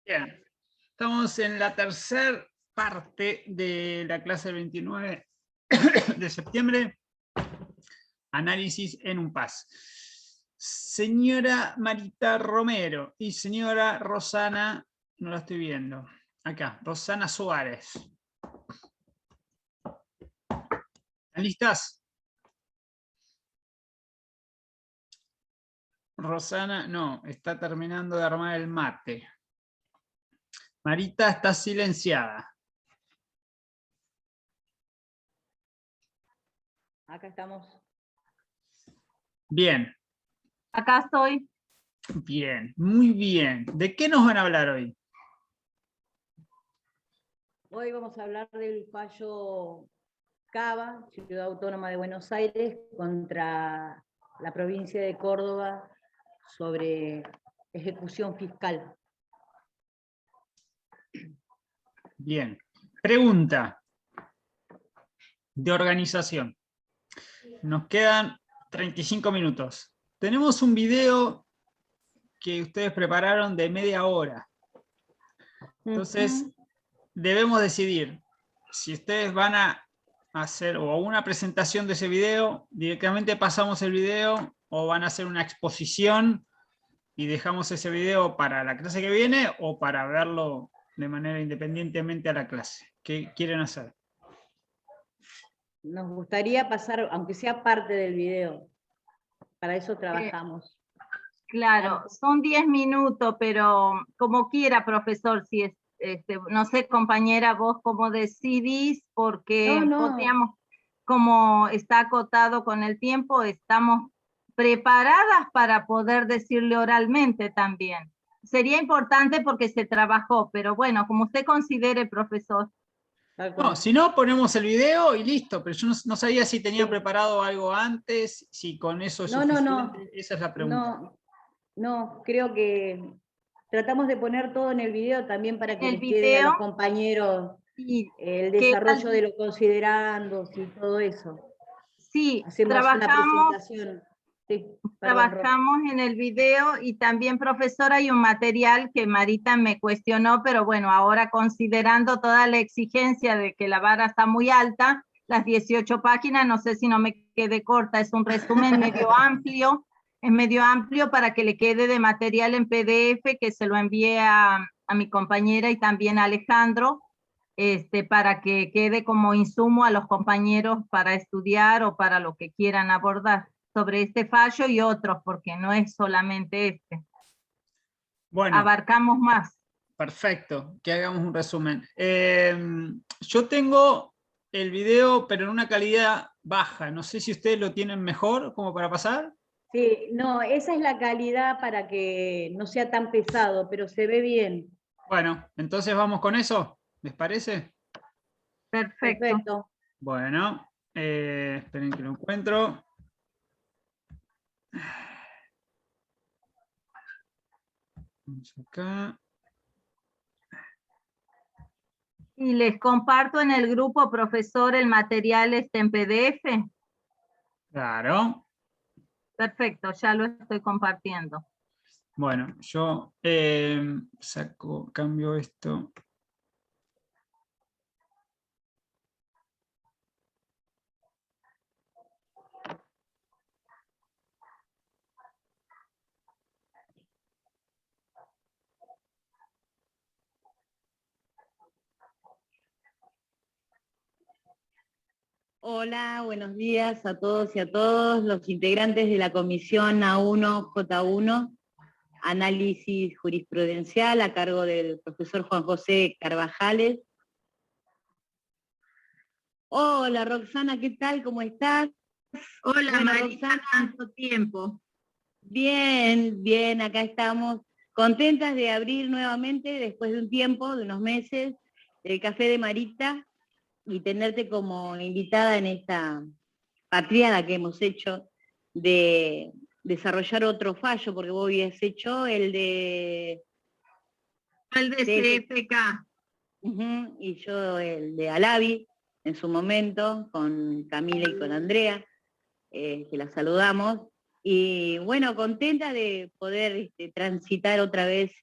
Bien, estamos en la tercera parte de la clase del 29 de septiembre, análisis en un PAS. Señora Marita Romero y señora Rosana, no la estoy viendo, acá, Rosana Suárez. ¿Están listas? Rosana, no, está terminando de armar el mate. Marita está silenciada. Acá estamos. Bien. Acá estoy. Bien, muy bien. ¿De qué nos van a hablar hoy? Hoy vamos a hablar del fallo Cava, Ciudad Autónoma de Buenos Aires, contra la provincia de Córdoba sobre ejecución fiscal. Bien. Pregunta de organización. Nos quedan 35 minutos. Tenemos un video que ustedes prepararon de media hora. Entonces, debemos decidir si ustedes van a hacer o una presentación de ese video, directamente pasamos el video, o van a hacer una exposición y dejamos ese video para la clase que viene o para verlo de manera independientemente a la clase. ¿Qué quieren hacer? Nos gustaría pasar, aunque sea parte del video. Para eso trabajamos. Claro, son 10 minutos, pero como quiera, profesor, si es, no sé, compañera, vos cómo decidís, porque podríamos, como está acotado con el tiempo, estamos preparadas para poder decirle oralmente también. Sería importante porque se trabajó, pero bueno, como usted considere, profesor. No, si no, ponemos el video y listo, pero yo no sabía si tenían preparado algo antes, si con eso es suficiente. Esa es la pregunta. No, creo que tratamos de poner todo en el video también para que les quede a los compañeros el desarrollo de los considerandos y todo eso. Sí, hacemos una presentación. Sí, trabajamos en el video y también, profesora, hay un material que Marita me cuestionó, pero bueno, ahora considerando toda la exigencia de que la vara está muy alta, las 18 páginas, no sé si no me quede corta, es un resumen medio amplio, es medio amplio para que le quede de material en PDF, que se lo envíe a mi compañera y también a Alejandro, para que quede como insumo a los compañeros para estudiar o para lo que quieran abordar sobre este fallo y otros, porque no es solamente este. Bueno, abarcamos más. Perfecto, que hagamos un resumen. Yo tengo el video, pero en una calidad baja. No sé si ustedes lo tienen mejor, como para pasar. Sí, no, esa es la calidad para que no sea tan pesado, pero se ve bien. Bueno, entonces vamos con eso, ¿les parece? Perfecto. Bueno, esperen que lo encuentro. Vamos acá. Y les comparto en el grupo, profesor, el material en PDF. Claro. Perfecto, ya lo estoy compartiendo. Bueno, yo cambio esto. Hola, buenos días a todos y a todos los integrantes de la comisión A1J1, análisis jurisprudencial a cargo del profesor Juan José Carvajales. Hola Roxana, ¿qué tal? ¿Cómo estás? Hola, bueno, Marita, Roxana, tanto tiempo. Bien, bien, acá estamos contentas de abrir nuevamente, después de un tiempo, de unos meses, el Café de Marita y tenerte como invitada en esta patriada que hemos hecho de desarrollar otro fallo, porque vos habías hecho el de CFK. Y yo el de Alavi, en su momento, con Camila y con Andrea, que la saludamos. Y bueno, contenta de poder transitar otra vez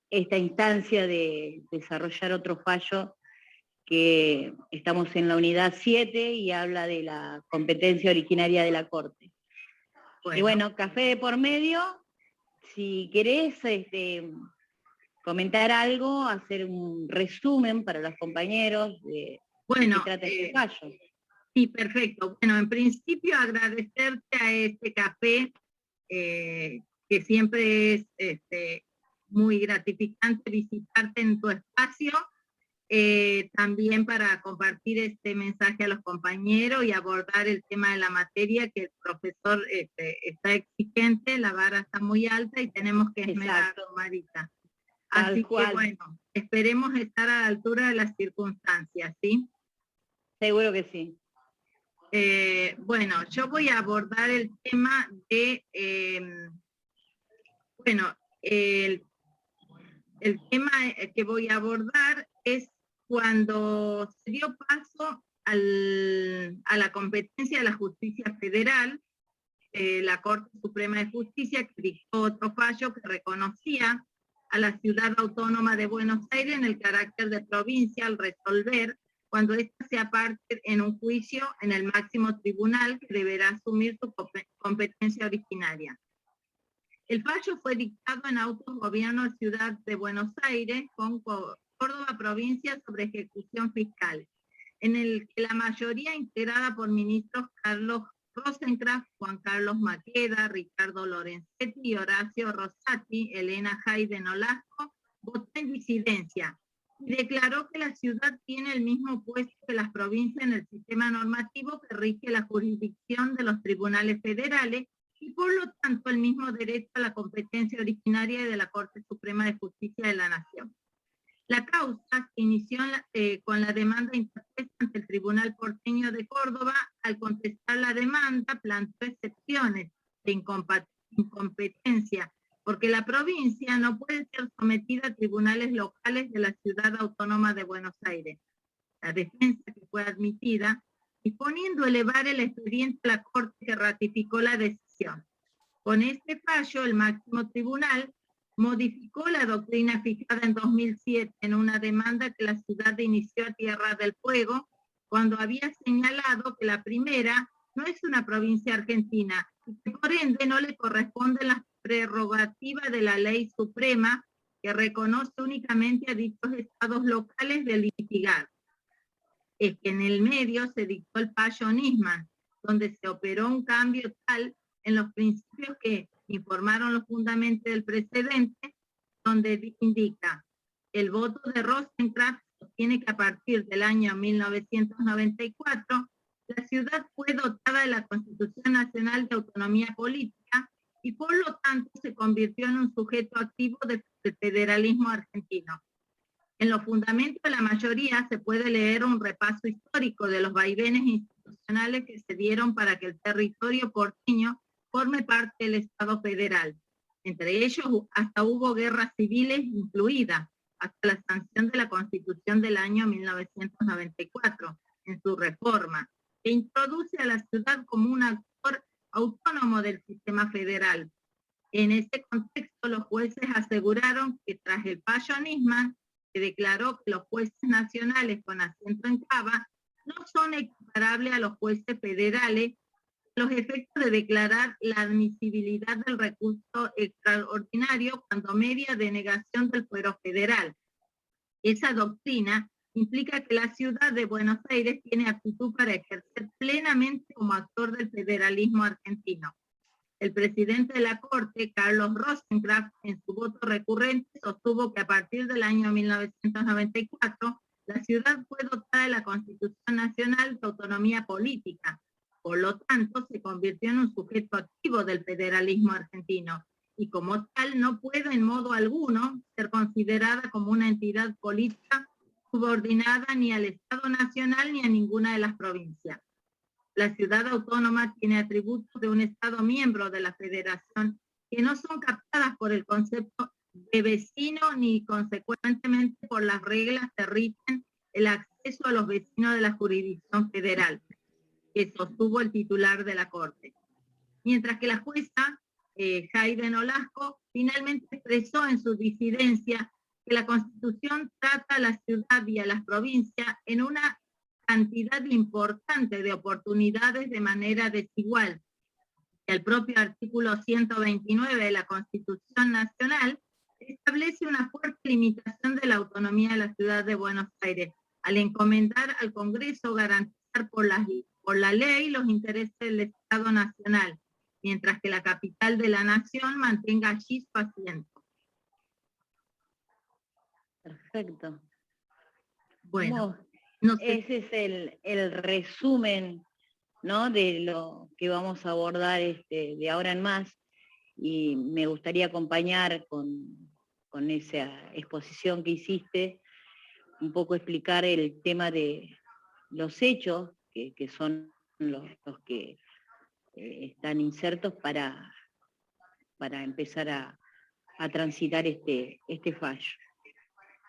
esta instancia de desarrollar otro fallo que estamos en la unidad 7 y habla de la competencia originaria de la Corte. Y bueno, café de por medio, si querés comentar algo, hacer un resumen para los compañeros de qué trata este fallo. Sí, perfecto. Bueno, en principio agradecerte a este café, que siempre es muy gratificante visitarte en tu espacio, también para compartir este mensaje a los compañeros y abordar el tema de la materia, que el profesor está exigente, la vara está muy alta y tenemos que esmerarnos, Marita. Así que bueno, esperemos estar a la altura de las circunstancias, ¿sí? Seguro que sí. Bueno, yo voy a abordar el tema de, el tema que voy a abordar es cuando se dio paso a la competencia de la justicia federal, la Corte Suprema de Justicia, que dictó otro fallo que reconocía a la Ciudad Autónoma de Buenos Aires en el carácter de provincia al resolver cuando ésta sea parte en un juicio en el máximo tribunal que deberá asumir su competencia originaria. El fallo fue dictado en autos Gobierno Ciudad de Buenos Aires con Córdoba Provincia sobre ejecución fiscal, en el que la mayoría integrada por ministros Carlos Rosenkrantz, Juan Carlos Maqueda, Ricardo Lorenzetti, Horacio Rosati, Elena Jaide Nolasco, votó en disidencia y declaró que la ciudad tiene el mismo puesto que las provincias en el sistema normativo que rige la jurisdicción de los tribunales federales y por lo tanto el mismo derecho a la competencia originaria de la Corte Suprema de Justicia de la Nación. La causa se inició con la demanda interpuesta ante el Tribunal Porteño de Córdoba. Al contestar la demanda, planteó excepciones de incompetencia, porque la provincia no puede ser sometida a tribunales locales de la Ciudad Autónoma de Buenos Aires. La defensa que fue admitida, disponiendo elevar el expediente a la Corte que ratificó la decisión. Con este fallo, el máximo tribunal modificó la doctrina fijada en 2007 en una demanda que la ciudad inició a Tierra del Fuego, cuando había señalado que la primera no es una provincia argentina y que por ende no le corresponden las prerrogativas de la ley suprema que reconoce únicamente a dichos estados locales de litigar. Es que en el medio se dictó el fallo Nisman, donde se operó un cambio tal en los principios que informaron los fundamentos del precedente, donde indica: el voto de Rosenkrantz sostiene que a partir del año 1994 la ciudad fue dotada de la Constitución Nacional de Autonomía Política y por lo tanto se convirtió en un sujeto activo del federalismo argentino. En los fundamentos de la mayoría se puede leer un repaso histórico de los vaivenes institucionales que se dieron para que el territorio porteño forme parte del Estado federal. Entre ellos hasta hubo guerras civiles incluidas, hasta la sanción de la Constitución del año 1994 en su reforma, que introduce a la ciudad como un actor autónomo del sistema federal. En ese contexto, los jueces aseguraron que tras el fallo Nisman, que declaró que los jueces nacionales con asiento en Cava no son equiparables a los jueces federales, los efectos de declarar la admisibilidad del recurso extraordinario cuando media denegación del fuero federal. Esa doctrina implica que la ciudad de Buenos Aires tiene aptitud para ejercer plenamente como actor del federalismo argentino. El presidente de la Corte, Carlos Rosenkrantz, en su voto recurrente sostuvo que a partir del año 1994 la ciudad fue dotada de la Constitución Nacional de Autonomía Política. Por lo tanto, se convirtió en un sujeto activo del federalismo argentino y como tal no puede en modo alguno ser considerada como una entidad política subordinada ni al Estado Nacional ni a ninguna de las provincias. La ciudad autónoma tiene atributos de un Estado miembro de la Federación que no son captadas por el concepto de vecino ni consecuentemente por las reglas que rigen el acceso a los vecinos de la jurisdicción federal, que sostuvo el titular de la Corte. Mientras que la jueza Jaide Nolasco finalmente expresó en su disidencia que la Constitución trata a la ciudad y a las provincias en una cantidad importante de oportunidades de manera desigual. El propio artículo 129 de la Constitución Nacional establece una fuerte limitación de la autonomía de la ciudad de Buenos Aires, al encomendar al Congreso garantizar por la ley los intereses del Estado Nacional, mientras que la capital de la nación mantenga allí su asiento. Perfecto. Bueno, no sé. Ese es el resumen, ¿no?, de lo que vamos a abordar de ahora en más, y me gustaría acompañar con esa exposición que hiciste, un poco explicar el tema de los hechos, que son los que están insertos para empezar a transitar este fallo.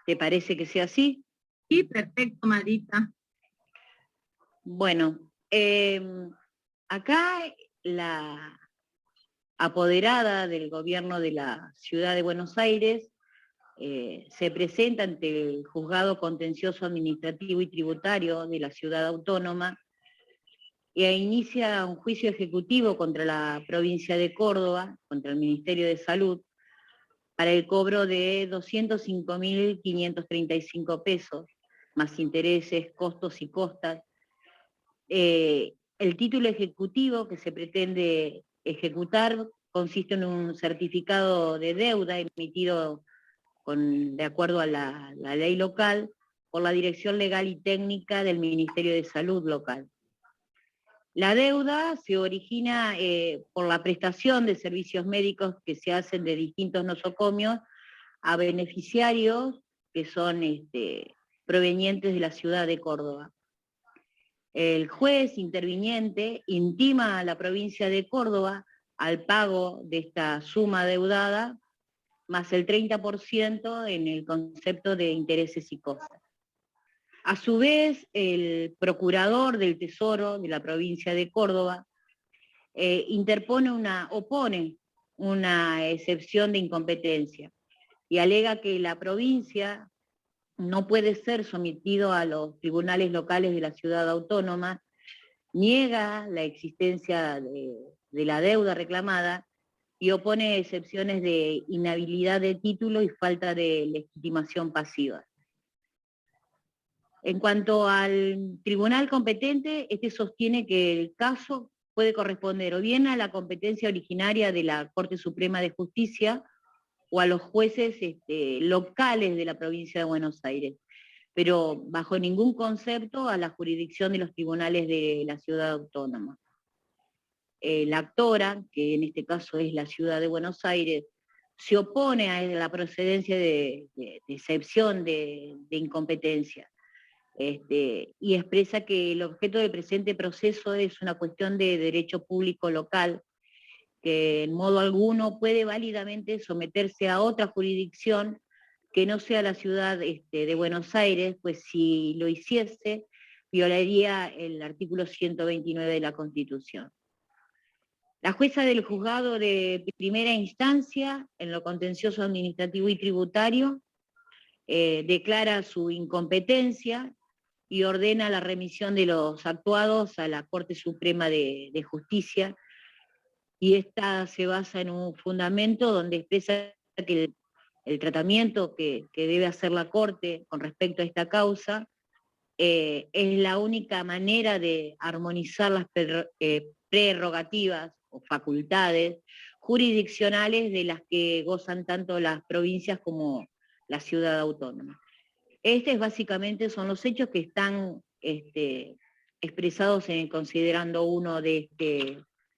¿Te parece que sea así? Sí, perfecto, Marita. Bueno, acá la apoderada del gobierno de la Ciudad de Buenos Aires se presenta ante el Juzgado Contencioso Administrativo y Tributario de la Ciudad Autónoma e inicia un juicio ejecutivo contra la provincia de Córdoba, contra el Ministerio de Salud, para el cobro de 205.535 pesos, más intereses, costos y costas. El título ejecutivo que se pretende ejecutar consiste en un certificado de deuda emitido de acuerdo a la ley local por la Dirección Legal y Técnica del Ministerio de Salud local. La deuda se origina por la prestación de servicios médicos que se hacen de distintos nosocomios a beneficiarios que son provenientes de la ciudad de Córdoba. El juez interviniente intima a la provincia de Córdoba al pago de esta suma deudada, más el 30% en el concepto de intereses y costas. A su vez, el procurador del Tesoro de la provincia de Córdoba opone una excepción de incompetencia y alega que la provincia no puede ser sometido a los tribunales locales de la ciudad autónoma, niega la existencia de la deuda reclamada y opone excepciones de inhabilidad de título y falta de legitimación pasiva. En cuanto al tribunal competente, este sostiene que el caso puede corresponder o bien a la competencia originaria de la Corte Suprema de Justicia o a los jueces locales de la provincia de Buenos Aires, pero bajo ningún concepto a la jurisdicción de los tribunales de la ciudad autónoma. La actora, que en este caso es la ciudad de Buenos Aires, se opone a la procedencia de excepción de incompetencia, y expresa que el objeto del presente proceso es una cuestión de derecho público local, que en modo alguno puede válidamente someterse a otra jurisdicción que no sea la ciudad de Buenos Aires, pues si lo hiciese, violaría el artículo 129 de la Constitución. La jueza del juzgado de primera instancia, en lo contencioso administrativo y tributario, declara su incompetencia y ordena la remisión de los actuados a la Corte Suprema de Justicia, y esta se basa en un fundamento donde expresa que el tratamiento que debe hacer la Corte con respecto a esta causa es la única manera de armonizar las prerrogativas o facultades jurisdiccionales de las que gozan tanto las provincias como la ciudad autónoma. Básicamente son los hechos que están expresados en el considerando 1 de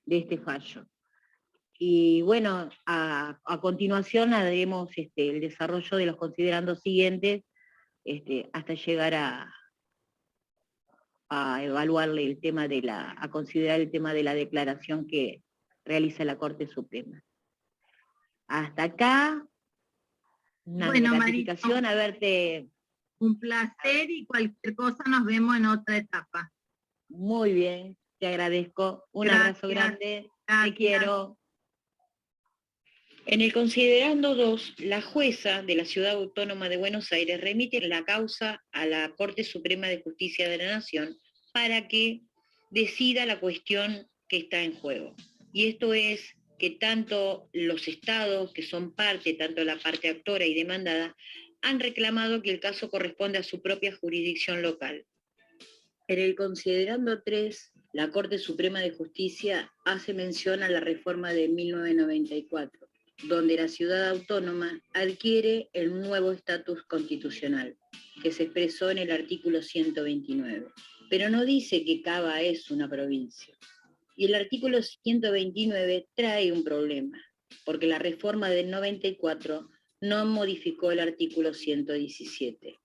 este fallo. Y bueno, a continuación haremos el desarrollo de los considerandos siguientes hasta llegar a evaluar el tema a considerar el tema de la declaración que realiza la Corte Suprema. Hasta acá, una gratificación haberte... Un placer, y cualquier cosa nos vemos en otra etapa. Muy bien, te agradezco. Un abrazo grande. Gracias. Te quiero. En el considerando 2, la jueza de la Ciudad Autónoma de Buenos Aires remite la causa a la Corte Suprema de Justicia de la Nación para que decida la cuestión que está en juego. Y esto es que tanto los estados, que son parte, tanto la parte actora y demandada, han reclamado que el caso corresponde a su propia jurisdicción local. En el considerando 3, la Corte Suprema de Justicia hace mención a la reforma de 1994, donde la ciudad autónoma adquiere el nuevo estatus constitucional, que se expresó en el artículo 129. Pero no dice que Cava es una provincia. Y el artículo 129 trae un problema, porque la reforma del 94 no modificó el artículo 117.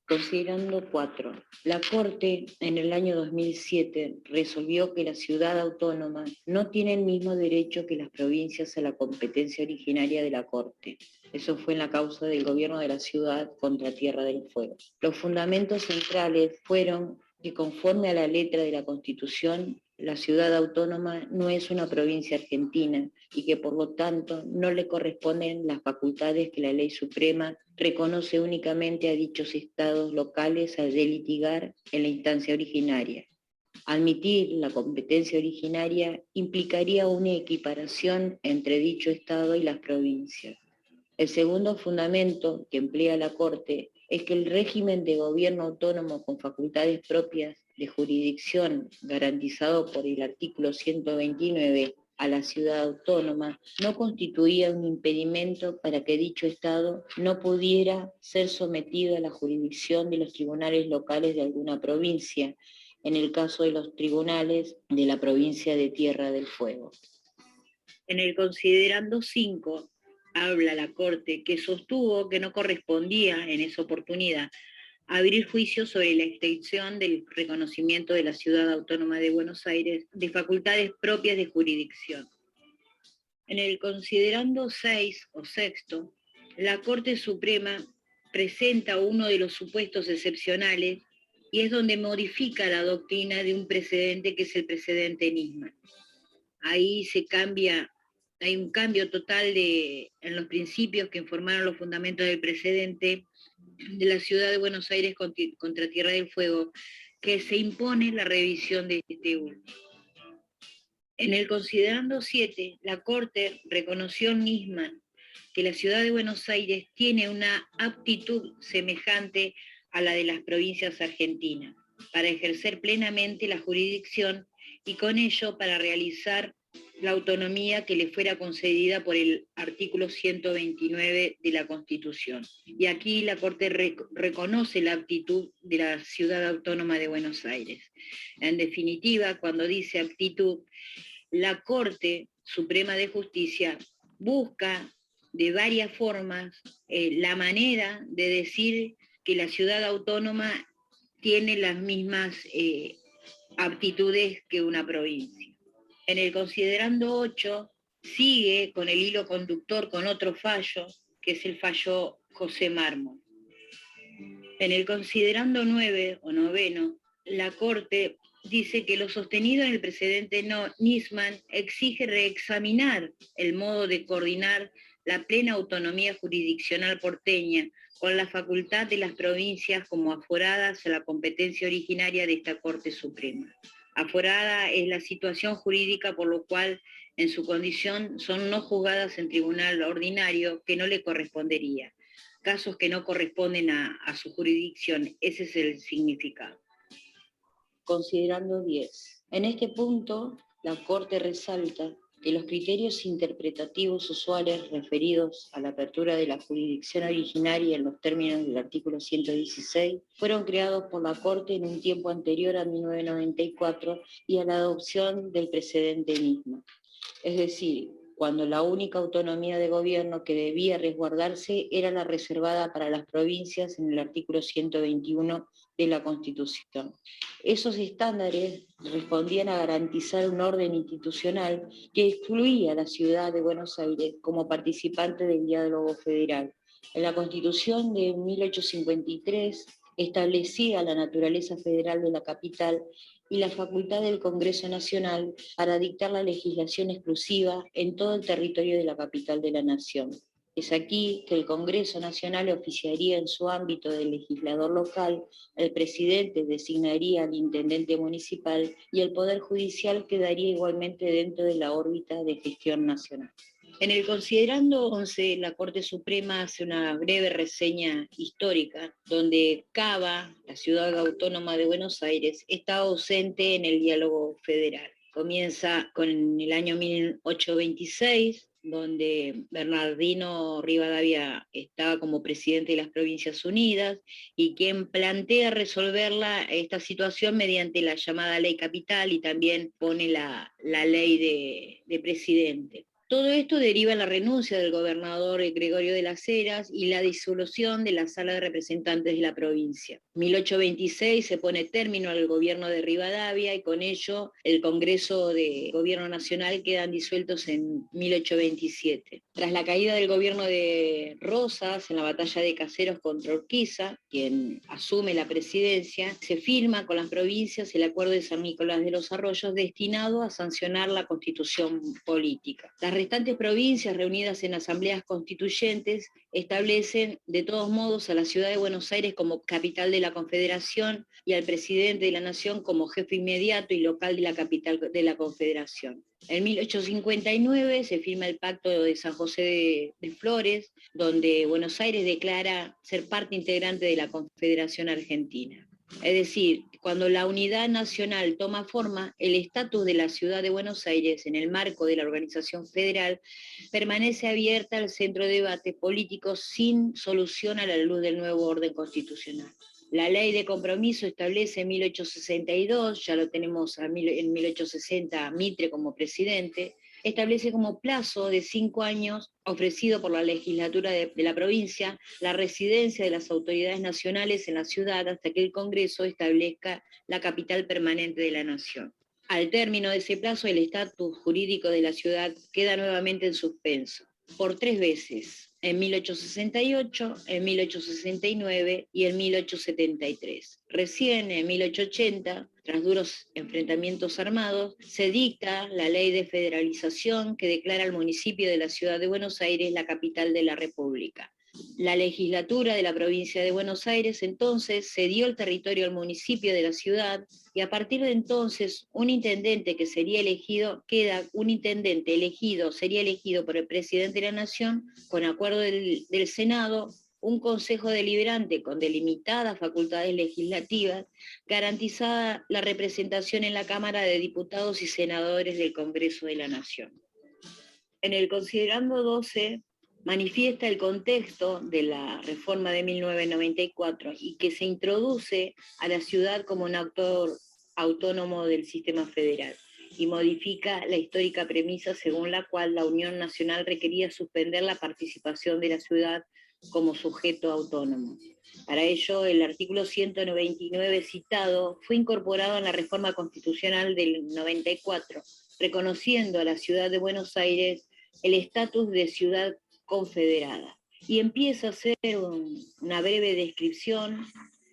Considerando 4, la Corte en el año 2007 resolvió que la ciudad autónoma no tiene el mismo derecho que las provincias a la competencia originaria de la Corte. Eso fue en la causa del gobierno de la ciudad contra Tierra del Fuego. Los fundamentos centrales fueron que conforme a la letra de la Constitución, la ciudad autónoma no es una provincia argentina y que por lo tanto no le corresponden las facultades que la ley suprema reconoce únicamente a dichos estados locales al de litigar en la instancia originaria. Admitir la competencia originaria implicaría una equiparación entre dicho estado y las provincias. El segundo fundamento que emplea la Corte es que el régimen de gobierno autónomo con facultades propias de jurisdicción garantizado por el artículo 129 a la ciudad autónoma no constituía un impedimento para que dicho Estado no pudiera ser sometido a la jurisdicción de los tribunales locales de alguna provincia, en el caso de los tribunales de la provincia de Tierra del Fuego. En el considerando 5, habla la Corte que sostuvo que no correspondía en esa oportunidad abrir juicio sobre la extensión del reconocimiento de la Ciudad Autónoma de Buenos Aires de facultades propias de jurisdicción. En el considerando 6 o sexto, la Corte Suprema presenta uno de los supuestos excepcionales y es donde modifica la doctrina de un precedente que es el precedente Nisman. Ahí hay un cambio total en los principios que informaron los fundamentos del precedente de la ciudad de Buenos Aires contra Tierra del Fuego, que se impone la revisión de este último. En el considerando 7, la Corte reconoció en Nisman que la ciudad de Buenos Aires tiene una aptitud semejante a la de las provincias argentinas para ejercer plenamente la jurisdicción y con ello para realizar la autonomía que le fuera concedida por el artículo 129 de la Constitución. Y aquí la Corte reconoce la aptitud de la Ciudad Autónoma de Buenos Aires. En definitiva, cuando dice aptitud, la Corte Suprema de Justicia busca de varias formas la manera de decir que la Ciudad Autónoma tiene las mismas aptitudes que una provincia. En el considerando 8, sigue con el hilo conductor con otro fallo, que es el fallo José Mármol. En el considerando 9 o noveno, la Corte dice que lo sostenido en el precedente Nisman exige reexaminar el modo de coordinar la plena autonomía jurisdiccional porteña con la facultad de las provincias como aforadas a la competencia originaria de esta Corte Suprema. Aforada es la situación jurídica por lo cual en su condición son no juzgadas en tribunal ordinario que no le correspondería. Casos que no corresponden a su jurisdicción, ese es el significado. Considerando 10. En este punto, la Corte resalta que los criterios interpretativos usuales referidos a la apertura de la jurisdicción originaria en los términos del artículo 116 fueron creados por la Corte en un tiempo anterior a 1994 y a la adopción del precedente mismo. Es decir, cuando la única autonomía de gobierno que debía resguardarse era la reservada para las provincias en el artículo 121 de la Constitución. Esos estándares respondían a garantizar un orden institucional que excluía a la ciudad de Buenos Aires como participante del diálogo federal. En la Constitución de 1853 establecía la naturaleza federal de la capital y la facultad del Congreso Nacional para dictar la legislación exclusiva en todo el territorio de la capital de la Nación. Es aquí que el Congreso Nacional oficiaría en su ámbito de legislador local, el presidente designaría al intendente municipal y el Poder Judicial quedaría igualmente dentro de la órbita de gestión nacional. En el considerando 11, la Corte Suprema hace una breve reseña histórica donde Cava, la ciudad autónoma de Buenos Aires, está ausente en el diálogo federal. Comienza con el año 1826, donde Bernardino Rivadavia estaba como presidente de las Provincias Unidas y quien plantea resolverla esta situación mediante la llamada ley capital y también pone la ley de presidente. Todo esto deriva en la renuncia del gobernador Gregorio de las Heras y la disolución de la Sala de Representantes de la provincia. En 1826 se pone término al gobierno de Rivadavia y con ello el Congreso de Gobierno Nacional quedan disueltos en 1827. Tras la caída del gobierno de Rosas en la batalla de Caseros contra Urquiza, quien asume la presidencia, se firma con las provincias el Acuerdo de San Nicolás de los Arroyos destinado a sancionar la constitución política. Las restantes provincias reunidas en asambleas constituyentes establecen de todos modos a la ciudad de Buenos Aires como capital de la Confederación y al presidente de la Nación como jefe inmediato y local de la capital de la Confederación. En 1859 se firma el Pacto de San José de Flores, donde Buenos Aires declara ser parte integrante de la Confederación Argentina. Es decir, cuando la unidad nacional toma forma, el estatus de la ciudad de Buenos Aires en el marco de la organización federal permanece abierta al centro de debate político sin solución a la luz del nuevo orden constitucional. La ley de compromiso establece en 1862, ya lo tenemos en 1860 Mitre como presidente, establece como plazo de 5 años ofrecido por la legislatura de la provincia la residencia de las autoridades nacionales en la ciudad hasta que el Congreso establezca la capital permanente de la nación. Al término de ese plazo, el estatus jurídico de la ciudad queda nuevamente en suspenso, por 3 veces, en 1868, en 1869 y en 1873. Recién en 1880, tras duros enfrentamientos armados, se dicta la ley de federalización que declara al municipio de la ciudad de Buenos Aires la capital de la República. La legislatura de la provincia de Buenos Aires entonces cedió el territorio al municipio de la ciudad y a partir de entonces un intendente sería elegido por el presidente de la Nación con acuerdo del Senado, un consejo deliberante con delimitadas facultades legislativas, garantizada la representación en la Cámara de Diputados y Senadores del Congreso de la Nación. En el considerando 12 manifiesta el contexto de la reforma de 1994 y que se introduce a la ciudad como un actor autónomo del sistema federal y modifica la histórica premisa según la cual la Unión Nacional requería suspender la participación de la ciudad como sujeto autónomo. Para ello, el artículo 199 citado fue incorporado en la reforma constitucional del 94, reconociendo a la ciudad de Buenos Aires el estatus de ciudad confederada. Y empieza a hacer una breve descripción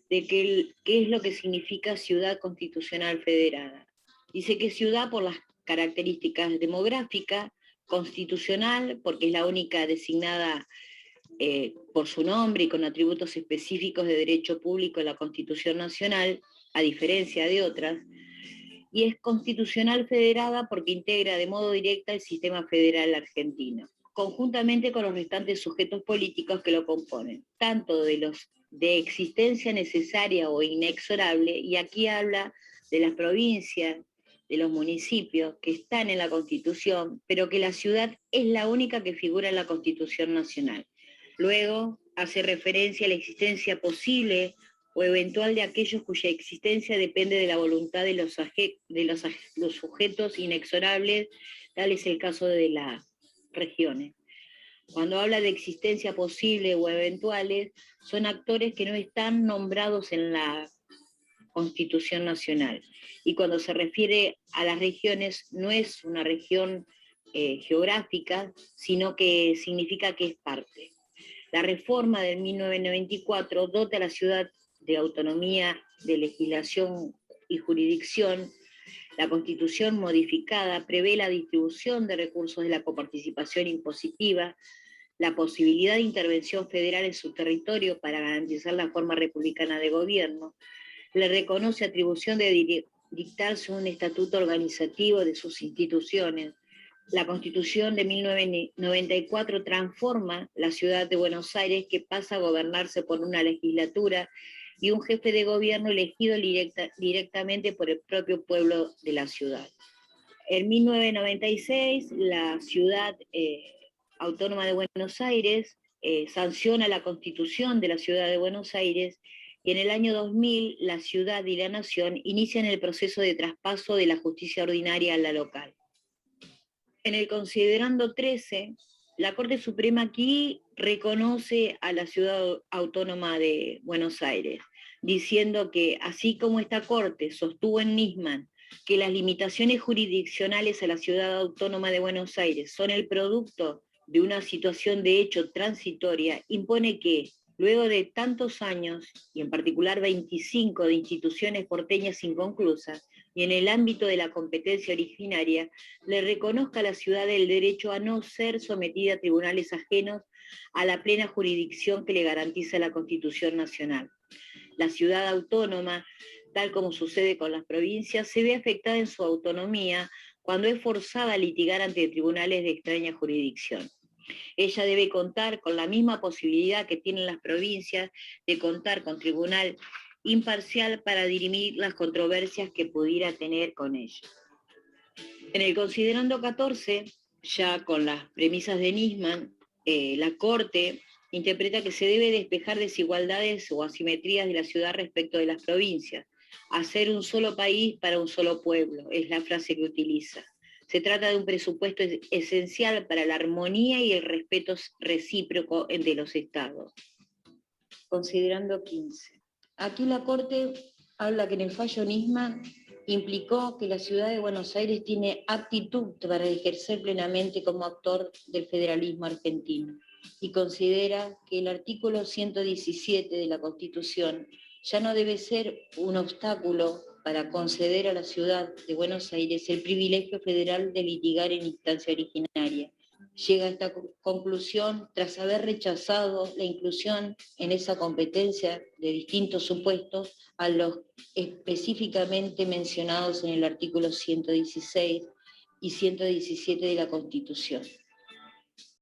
de qué es lo que significa ciudad constitucional federada. Dice que ciudad por las características demográficas, constitucional, porque es la única designada por su nombre y con atributos específicos de derecho público en la Constitución Nacional, a diferencia de otras, y es constitucional federada porque integra de modo directo el sistema federal argentino, conjuntamente con los restantes sujetos políticos que lo componen, tanto de los de existencia necesaria o inexorable, y aquí habla de las provincias, de los municipios que están en la Constitución, pero que la ciudad es la única que figura en la Constitución Nacional. Luego hace referencia a la existencia posible o eventual de aquellos cuya existencia depende de la voluntad de los sujetos inexorables, tal es el caso de las regiones. Cuando habla de existencia posible o eventuales, son actores que no están nombrados en la Constitución Nacional. Y cuando se refiere a las regiones, no es una región geográfica, sino que significa que es parte. La reforma del 1994 dota a la ciudad de autonomía de legislación y jurisdicción, la Constitución modificada prevé la distribución de recursos de la coparticipación impositiva, la posibilidad de intervención federal en su territorio para garantizar la forma republicana de gobierno, le reconoce atribución de dictarse un estatuto organizativo de sus instituciones. La Constitución de 1994 transforma la ciudad de Buenos Aires, que pasa a gobernarse por una legislatura y un jefe de gobierno elegido directamente por el propio pueblo de la ciudad. En 1996, la ciudad autónoma de Buenos Aires sanciona la Constitución de la ciudad de Buenos Aires, y en el año 2000 la ciudad y la nación inician el proceso de traspaso de la justicia ordinaria a la local. En el considerando 13, la Corte Suprema aquí reconoce a la ciudad autónoma de Buenos Aires, diciendo que así como esta Corte sostuvo en Nisman que las limitaciones jurisdiccionales a la ciudad autónoma de Buenos Aires son el producto de una situación de hecho transitoria, impone que, luego de tantos años, y en particular 25 de instituciones porteñas inconclusas, y en el ámbito de la competencia originaria, le reconozca a la ciudad el derecho a no ser sometida a tribunales ajenos a la plena jurisdicción que le garantiza la Constitución Nacional. La ciudad autónoma, tal como sucede con las provincias, se ve afectada en su autonomía cuando es forzada a litigar ante tribunales de extraña jurisdicción. Ella debe contar con la misma posibilidad que tienen las provincias de contar con tribunal imparcial para dirimir las controversias que pudiera tener con ella. En el considerando 14, ya con las premisas de Nisman, la Corte interpreta que se debe despejar desigualdades o asimetrías de la ciudad respecto de las provincias. Hacer un solo país para un solo pueblo, es la frase que utiliza. Se trata de un presupuesto esencial para la armonía y el respeto recíproco entre los estados. Considerando 15. Aquí la Corte habla que en el fallo Nisman implicó que la ciudad de Buenos Aires tiene aptitud para ejercer plenamente como actor del federalismo argentino y considera que el artículo 117 de la Constitución ya no debe ser un obstáculo para conceder a la ciudad de Buenos Aires el privilegio federal de litigar en instancia originaria. Llega a esta conclusión tras haber rechazado la inclusión en esa competencia de distintos supuestos a los específicamente mencionados en el artículo 116 y 117 de la Constitución.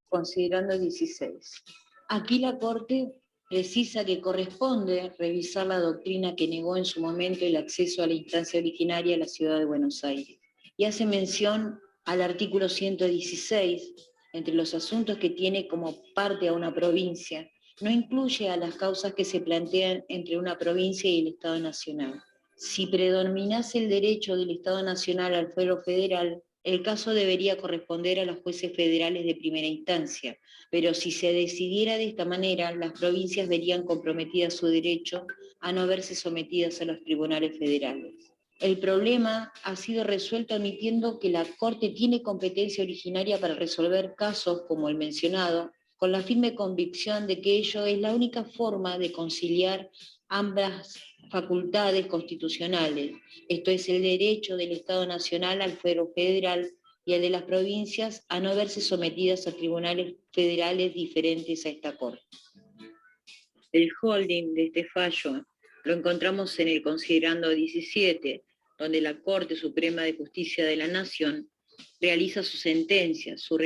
Considerando 16. Aquí la Corte precisa que corresponde revisar la doctrina que negó en su momento el acceso a la instancia originaria a la ciudad de Buenos Aires, y hace mención al artículo 116, entre los asuntos que tiene como parte a una provincia, no incluye a las causas que se plantean entre una provincia y el Estado Nacional. Si predominase el derecho del Estado Nacional al fuero federal, el caso debería corresponder a los jueces federales de primera instancia, pero si se decidiera de esta manera, las provincias verían comprometidas su derecho a no verse sometidas a los tribunales federales. El problema ha sido resuelto admitiendo que la Corte tiene competencia originaria para resolver casos como el mencionado, con la firme convicción de que ello es la única forma de conciliar ambas facultades constitucionales, esto es el derecho del Estado Nacional al fuero federal y el de las provincias a no verse sometidas a tribunales federales diferentes a esta Corte. El holding de este fallo lo encontramos en el considerando 17, donde la Corte Suprema de Justicia de la Nación realiza su sentencia, su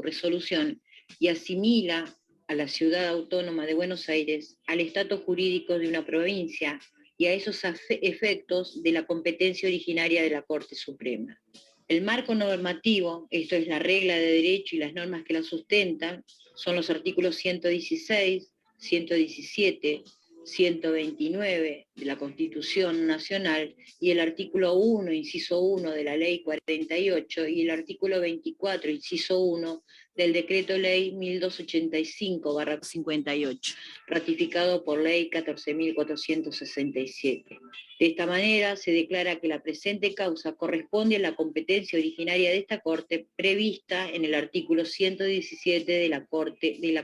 resolución, y asimila a la ciudad autónoma de Buenos Aires al estatus jurídico de una provincia y a esos efectos de la competencia originaria de la Corte Suprema. El marco normativo, esto es la regla de derecho y las normas que la sustentan, son los artículos 116, 117, 129 de la Constitución Nacional y el artículo 1, inciso 1 de la Ley 48 y el artículo 24, inciso 1 del Decreto Ley 1285/58, ratificado por Ley 14.467. De esta manera se declara que la presente causa corresponde a la competencia originaria de esta Corte prevista en el artículo 117 de la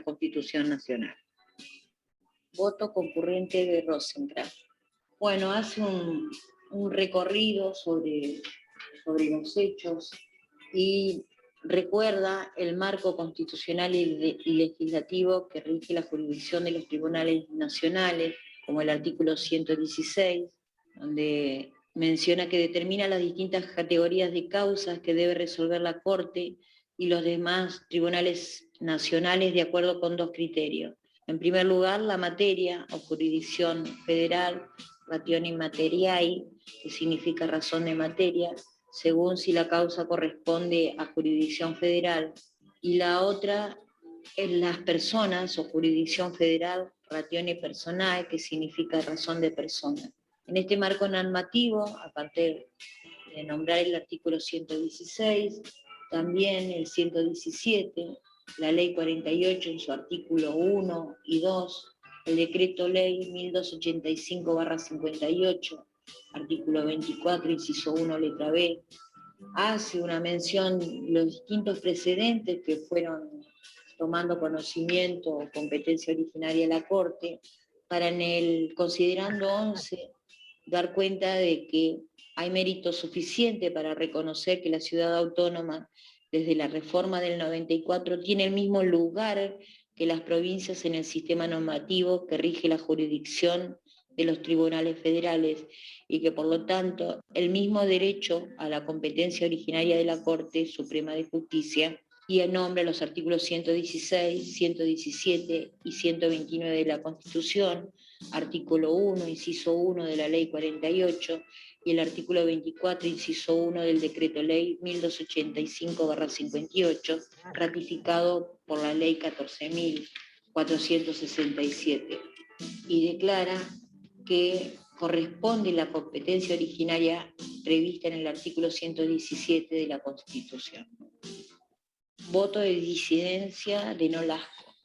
Constitución Nacional. Voto concurrente de Rosenkrantz. Bueno, hace un recorrido sobre los hechos y recuerda el marco constitucional y legislativo que rige la jurisdicción de los tribunales nacionales, como el artículo 116, donde menciona que determina las distintas categorías de causas que debe resolver la Corte y los demás tribunales nacionales de acuerdo con dos criterios. En primer lugar, la materia o jurisdicción federal, ratione materiae, que significa razón de materia, según si la causa corresponde a jurisdicción federal, y la otra es las personas o jurisdicción federal, ratione personae, que significa razón de persona. En este marco normativo, aparte de nombrar el artículo 116, también el 117, la ley 48 en su artículo 1 y 2, el decreto ley 1285/58, artículo 24, inciso 1, letra B, hace una mención de los distintos precedentes que fueron tomando conocimiento o competencia originaria de la Corte, para en el considerando 11 dar cuenta de que hay mérito suficiente para reconocer que la ciudad autónoma, desde la reforma del 94, tiene el mismo lugar que las provincias en el sistema normativo que rige la jurisdicción de los tribunales federales, y que por lo tanto el mismo derecho a la competencia originaria de la Corte Suprema de Justicia, y en nombre a los artículos 116, 117 y 129 de la Constitución, artículo 1, inciso 1 de la ley 48, y el artículo 24, inciso 1 del decreto ley 1285/58, ratificado por la ley 14.467, y declara que corresponde la competencia originaria prevista en el artículo 117 de la Constitución. Voto de disidencia de Nolasco.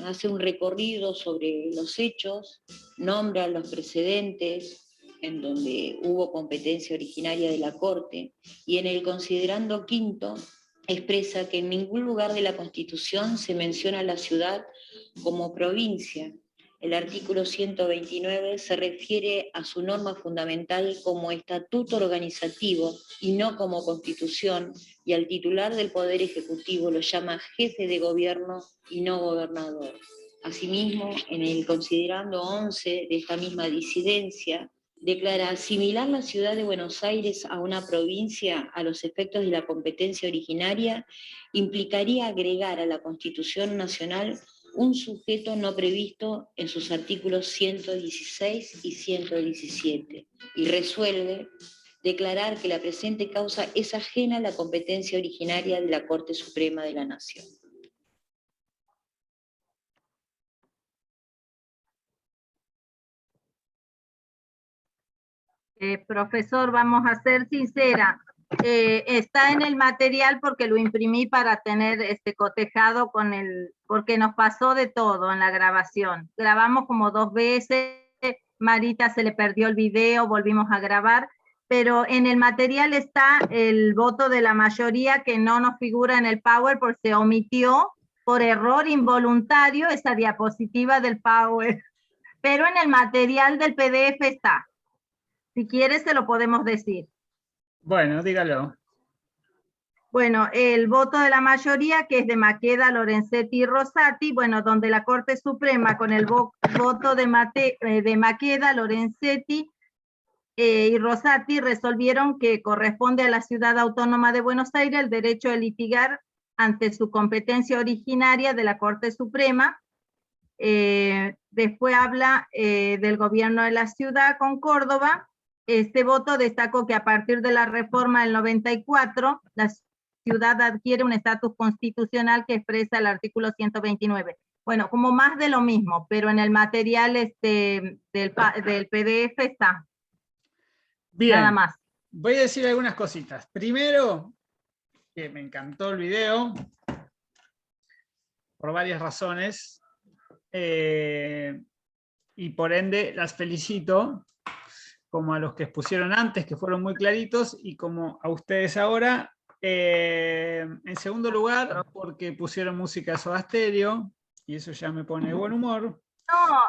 Hace un recorrido sobre los hechos, nombra los precedentes en donde hubo competencia originaria de la Corte, y en el considerando quinto expresa que en ningún lugar de la Constitución se menciona a la ciudad como provincia. El artículo 129 se refiere a su norma fundamental como estatuto organizativo y no como constitución, y al titular del Poder Ejecutivo lo llama jefe de gobierno y no gobernador. Asimismo, en el considerando 11 de esta misma disidencia, declara asimilar la ciudad de Buenos Aires a una provincia a los efectos de la competencia originaria implicaría agregar a la Constitución Nacional un sujeto no previsto en sus artículos 116 y 117, y resuelve declarar que la presente causa es ajena a la competencia originaria de la Corte Suprema de la Nación. Profesor, vamos a ser sincera. Está en el material porque lo imprimí para tener cotejado con porque nos pasó de todo en la grabación. Grabamos como 2 veces, Marita se le perdió el video, volvimos a grabar, pero en el material está el voto de la mayoría que no nos figura en el Power porque se omitió por error involuntario esa diapositiva del Power, pero en el material del PDF está. Si quieres se lo podemos decir. Bueno, dígalo. Bueno, el voto de la mayoría, que es de Maqueda, Lorenzetti y Rosati, bueno, donde la Corte Suprema con el voto de Maqueda, Lorenzetti y Rosati resolvieron que corresponde a la Ciudad Autónoma de Buenos Aires el derecho de litigar ante su competencia originaria de la Corte Suprema. Después habla del gobierno de la ciudad con Córdoba. Este voto destacó que a partir de la reforma del 94, la ciudad adquiere un estatus constitucional que expresa el artículo 129. Bueno, como más de lo mismo, pero en el material del PDF está. Bien. Nada más. Voy a decir algunas cositas. Primero, que me encantó el video, por varias razones, y por ende las felicito, como a los que expusieron antes, que fueron muy claritos, y como a ustedes ahora. En segundo lugar, porque pusieron música de Soda Stereo, y eso ya me pone de buen humor. No,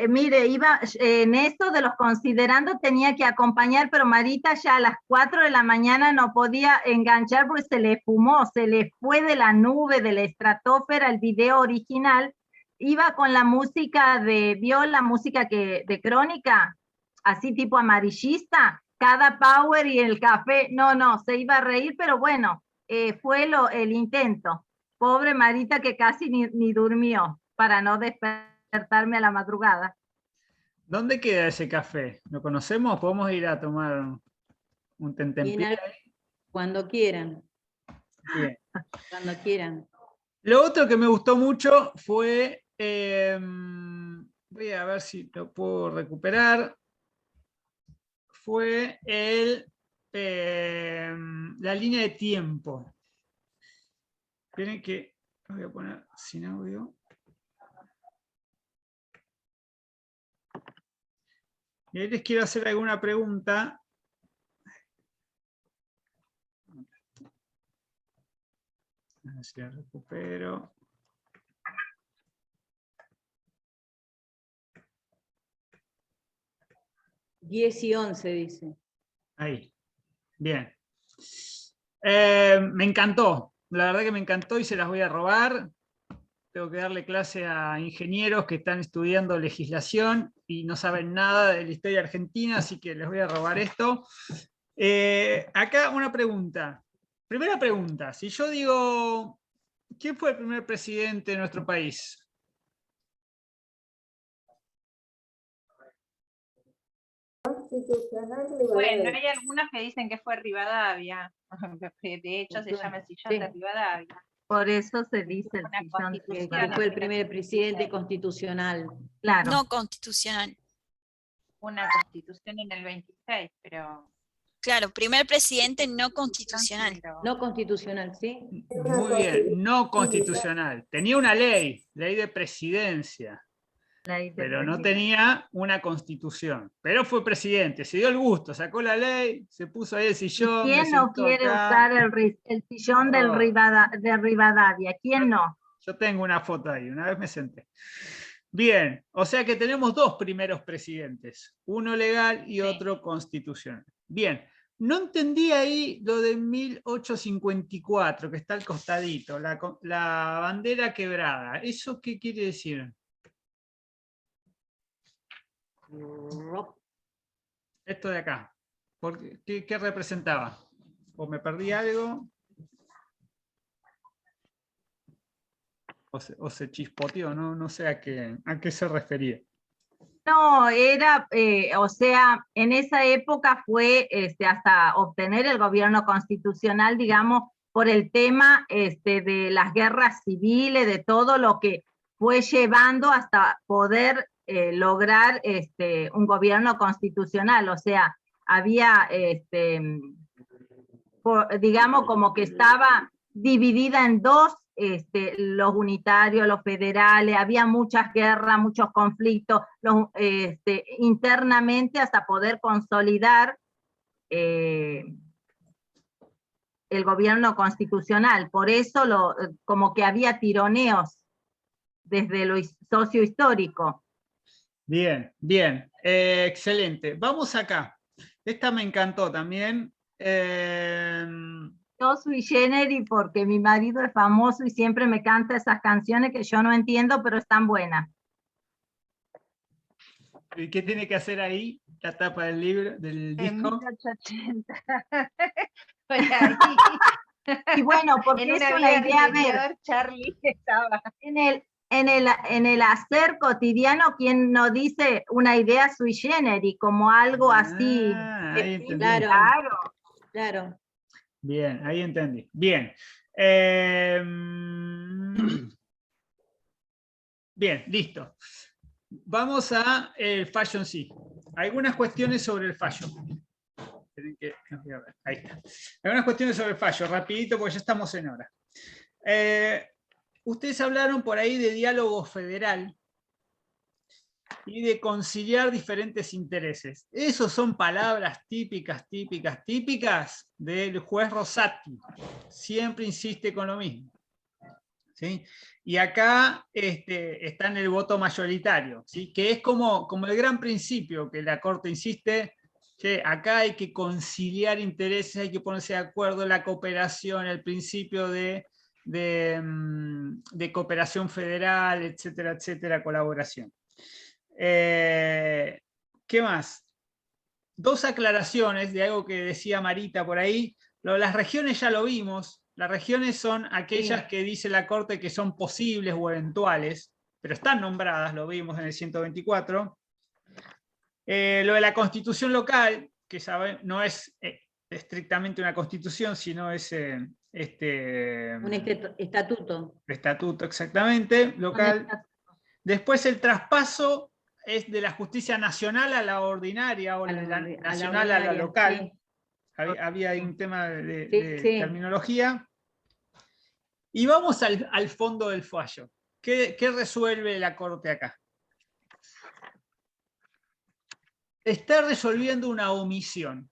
mire, iba en esto de los considerando tenía que acompañar, pero Marita ya a las 4 de la mañana no podía enganchar porque se le fumó, se le fue de la nube, de la estratosfera el video original. Iba con la música vio la música de Crónica, así tipo amarillista, cada power y el café, no, se iba a reír, pero bueno, fue el intento. Pobre Marita que casi ni durmió para no despertarme a la madrugada. ¿Dónde queda ese café? ¿Lo conocemos? ¿Podemos ir a tomar un tentempié? Cuando quieran. Bien. Cuando quieran. Lo otro que me gustó mucho fue, voy a ver si lo puedo recuperar, fue la línea de tiempo. Esperen que lo voy a poner sin audio. Y ahí les quiero hacer alguna pregunta. A ver si la recupero. Diez y 11 dice. Ahí. Bien. Me encantó. La verdad que me encantó y se las voy a robar. Tengo que darle clase a ingenieros que están estudiando legislación y no saben nada de la historia argentina, así que les voy a robar esto. Acá una pregunta. Primera pregunta. Si yo digo, ¿quién fue el primer presidente de nuestro país? Bueno, hay algunos que dicen que fue Rivadavia. De hecho, se llama el sillón de Rivadavia. Por eso se dice el Una sillón de constitución. Que Rivadavia. fue el primer presidente constitucional. Claro. No constitucional. Una constitución en el 26, pero... Claro, primer presidente no constitucional. No constitucional, ¿sí? Muy bien, no constitucional. Tenía una ley de presidencia, pero no tenía una constitución. Pero fue presidente, se dio el gusto, sacó la ley, se puso ahí el sillón. ¿Quién no quiere usar el sillón de Rivadavia? ¿Quién no? Yo tengo una foto ahí, una vez me senté. Bien, o sea que tenemos dos primeros presidentes, uno legal y otro constitucional. Bien, no entendí ahí lo de 1854, que está al costadito, la bandera quebrada. ¿Eso qué quiere decir? Esto de acá, ¿qué representaba? ¿O me perdí algo? ¿O se chispoteó? No sé a qué se refería. No, era, o sea, en esa época fue hasta obtener el gobierno constitucional, digamos, por el tema de las guerras civiles, de todo lo que fue llevando hasta poder lograr un gobierno constitucional. O sea, había, digamos, como que estaba dividida en dos, los unitarios, los federales, había muchas guerras, muchos conflictos internamente hasta poder consolidar el gobierno constitucional. Por eso como que había tironeos desde lo sociohistórico. Bien, bien, excelente. Vamos acá. Esta me encantó también. Yo sui generis porque mi marido es famoso y siempre me canta esas canciones que yo no entiendo, pero están buenas. ¿Y qué tiene que hacer ahí? La tapa del libro, del disco. 1880. Y bueno, porque en es una una vida idea, anterior, Charlie estaba. En el hacer cotidiano, ¿quién no dice una idea sui generis, como algo así? Ahí entendí. Claro. Bien, ahí entendí. Bien. Bien, listo. Vamos a el fallo en sí. Algunas cuestiones sobre el fallo. Ahí está. Algunas cuestiones sobre el fallo, rapidito porque ya estamos en hora. Ustedes hablaron por ahí de diálogo federal y de conciliar diferentes intereses. Esas son palabras típicas del juez Rosati. Siempre insiste con lo mismo. ¿sí? Y acá está en el voto mayoritario, ¿sí? Que es como el gran principio que la Corte insiste, que acá hay que conciliar intereses, hay que ponerse de acuerdo, la cooperación, el principio de cooperación federal, etcétera, etcétera, colaboración. ¿Qué más? Dos aclaraciones de algo que decía Marita por ahí. Lo de las regiones ya lo vimos. Las regiones son aquellas que dice la Corte que son posibles o eventuales, pero están nombradas, lo vimos en el 124. Lo de la constitución local, que no es estrictamente una constitución, sino es Un estatuto. estatuto exactamente, local. Después el traspaso es de la justicia nacional a la ordinaria, o de la nacional a la local. Sí. Había ahí un tema de Sí. terminología. Y vamos al fondo del fallo. ¿Qué resuelve la Corte acá? Está resolviendo una omisión.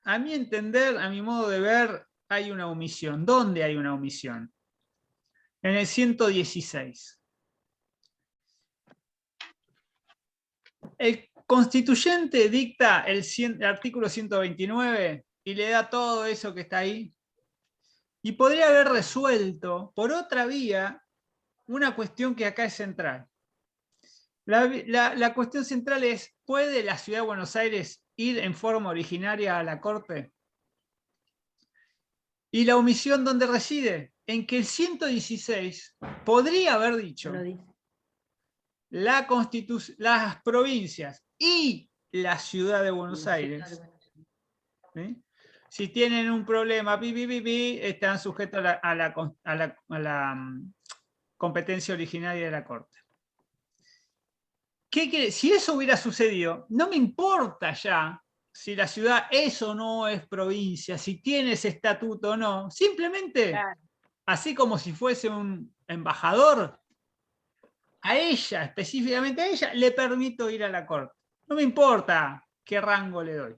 A mi entender, a mi modo de ver, hay una omisión. ¿Dónde hay una omisión? En el 116. El constituyente dicta el artículo 129 y le da todo eso que está ahí. Y podría haber resuelto por otra vía una cuestión que acá es central. La cuestión central es, ¿puede la Ciudad de Buenos Aires ir en forma originaria a la Corte? ¿Y la omisión dónde reside? En que el 116 podría haber dicho las provincias y la Ciudad de Buenos Aires, ¿sí? Si tienen un problema, están sujetos a la competencia originaria de la Corte. ¿Qué quiere? Si eso hubiera sucedido, no me importa ya si la ciudad es o no es provincia, si tiene ese estatuto o no. Simplemente, claro, así como si fuese un embajador, a ella, específicamente a ella, le permito ir a la Corte. No me importa qué rango le doy.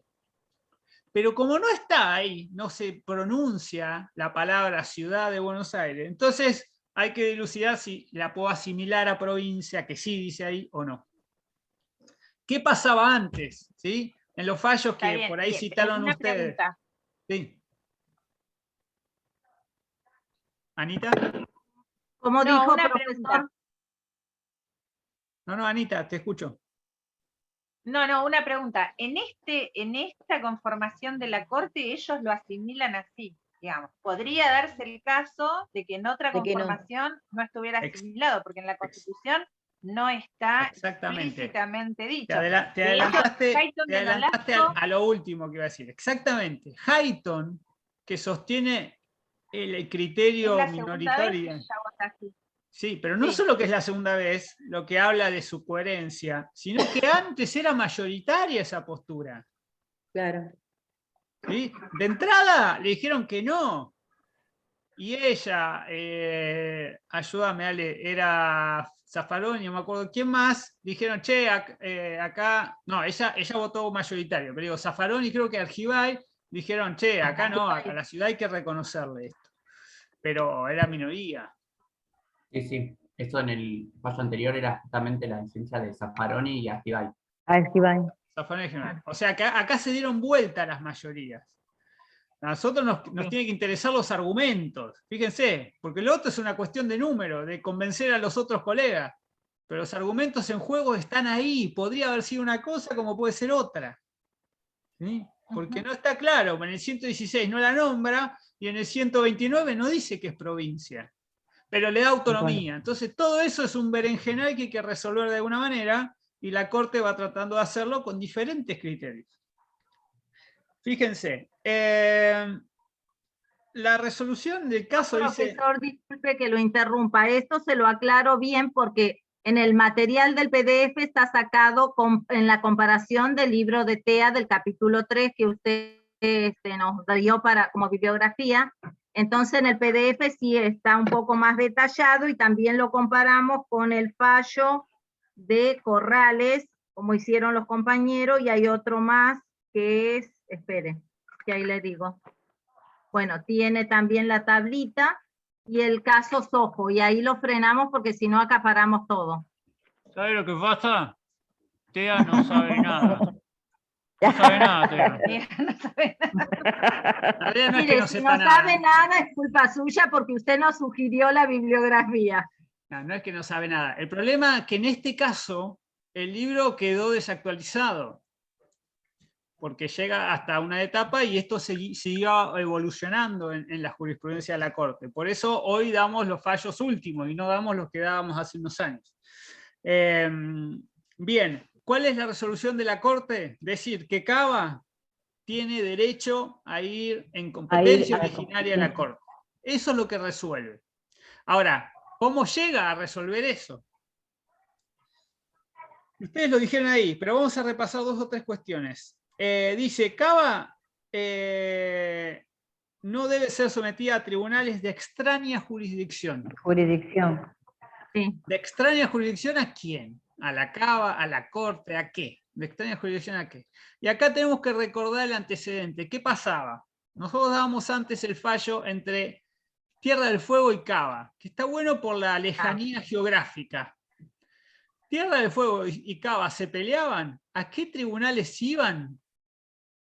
Pero como no está ahí, no se pronuncia la palabra Ciudad de Buenos Aires, entonces hay que dilucidar si la puedo asimilar a provincia, que sí dice ahí, o no. ¿Qué pasaba antes? ¿Sí? En los fallos que por ahí citaron una ustedes. Pregunta. Sí. ¿Anita? Como No, dijo una profesor. pregunta. No, Anita, te escucho. No, una pregunta. En esta conformación de la Corte, ellos lo asimilan así, digamos. Podría darse el caso de que en otra conformación no estuviera asimilado, porque en la Constitución no está explícitamente dicho. Te adelantaste a lo último que iba a decir. Exactamente. Hayton, que sostiene el criterio minoritario. Sí, pero no solo que es la segunda vez lo que habla de su coherencia, sino que antes era mayoritaria esa postura. Claro. ¿Sí? De entrada le dijeron que no. Y ella, ayúdame Ale, era Zaffaroni, no me acuerdo quién más, dijeron, che, acá, no, ella votó mayoritario, pero digo, Zaffaroni, creo que Argibay, dijeron, che, acá no, a la ciudad hay que reconocerle esto. Pero era minoría. Sí, esto en el fallo anterior era justamente la licencia de Zaffaroni y Argibay. O sea, que acá se dieron vuelta las mayorías. A nosotros nos tiene que interesar los argumentos, fíjense, porque lo otro es una cuestión de número, de convencer a los otros colegas, pero los argumentos en juego están ahí, podría haber sido una cosa como puede ser otra. ¿Sí? Porque no está claro, en el 116 no la nombra y en el 129 no dice que es provincia, pero le da autonomía. Entonces todo eso es un berenjenal que hay que resolver de alguna manera y la Corte va tratando de hacerlo con diferentes criterios. Fíjense, la resolución del caso profesor, disculpe que lo interrumpa, esto se lo aclaro bien porque en el material del PDF está sacado en la comparación del libro de TEA del capítulo 3 que usted nos dio como bibliografía. Entonces en el PDF sí está un poco más detallado y también lo comparamos con el fallo de Corrales, como hicieron los compañeros, y hay otro más que es, espere, que ahí le digo. Bueno, tiene también la tablita y el caso Sojo, y ahí lo frenamos porque si no acaparamos todo. ¿Sabe lo que pasa? Tea no sabe nada. No sabe nada, Tea. No sabe nada. La realidad no es que Mire, no si sepa no nada. sabe nada es culpa suya porque usted nos sugirió la bibliografía. No, no es que no sabe nada. El problema es que en este caso el libro quedó desactualizado, porque llega hasta una etapa y esto siguió evolucionando en la jurisprudencia de la Corte. Por eso hoy damos los fallos últimos y no damos los que dábamos hace unos años. Bien, ¿cuál es la resolución de la Corte? Decir que Cava tiene derecho a ir en competencia originaria a la Corte. Eso es lo que resuelve. Ahora, ¿cómo llega a resolver eso? Ustedes lo dijeron ahí, pero vamos a repasar 2 o 3 cuestiones. Dice, Cava no debe ser sometida a tribunales de extraña jurisdicción. Jurisdicción. Sí. ¿De extraña jurisdicción a quién? ¿A la Cava, a la Corte, a qué? ¿De extraña jurisdicción a qué? Y acá tenemos que recordar el antecedente. ¿Qué pasaba? Nosotros dábamos antes el fallo entre Tierra del Fuego y Cava, que está bueno por la lejanía geográfica. Tierra del Fuego y Cava se peleaban. ¿A qué tribunales iban?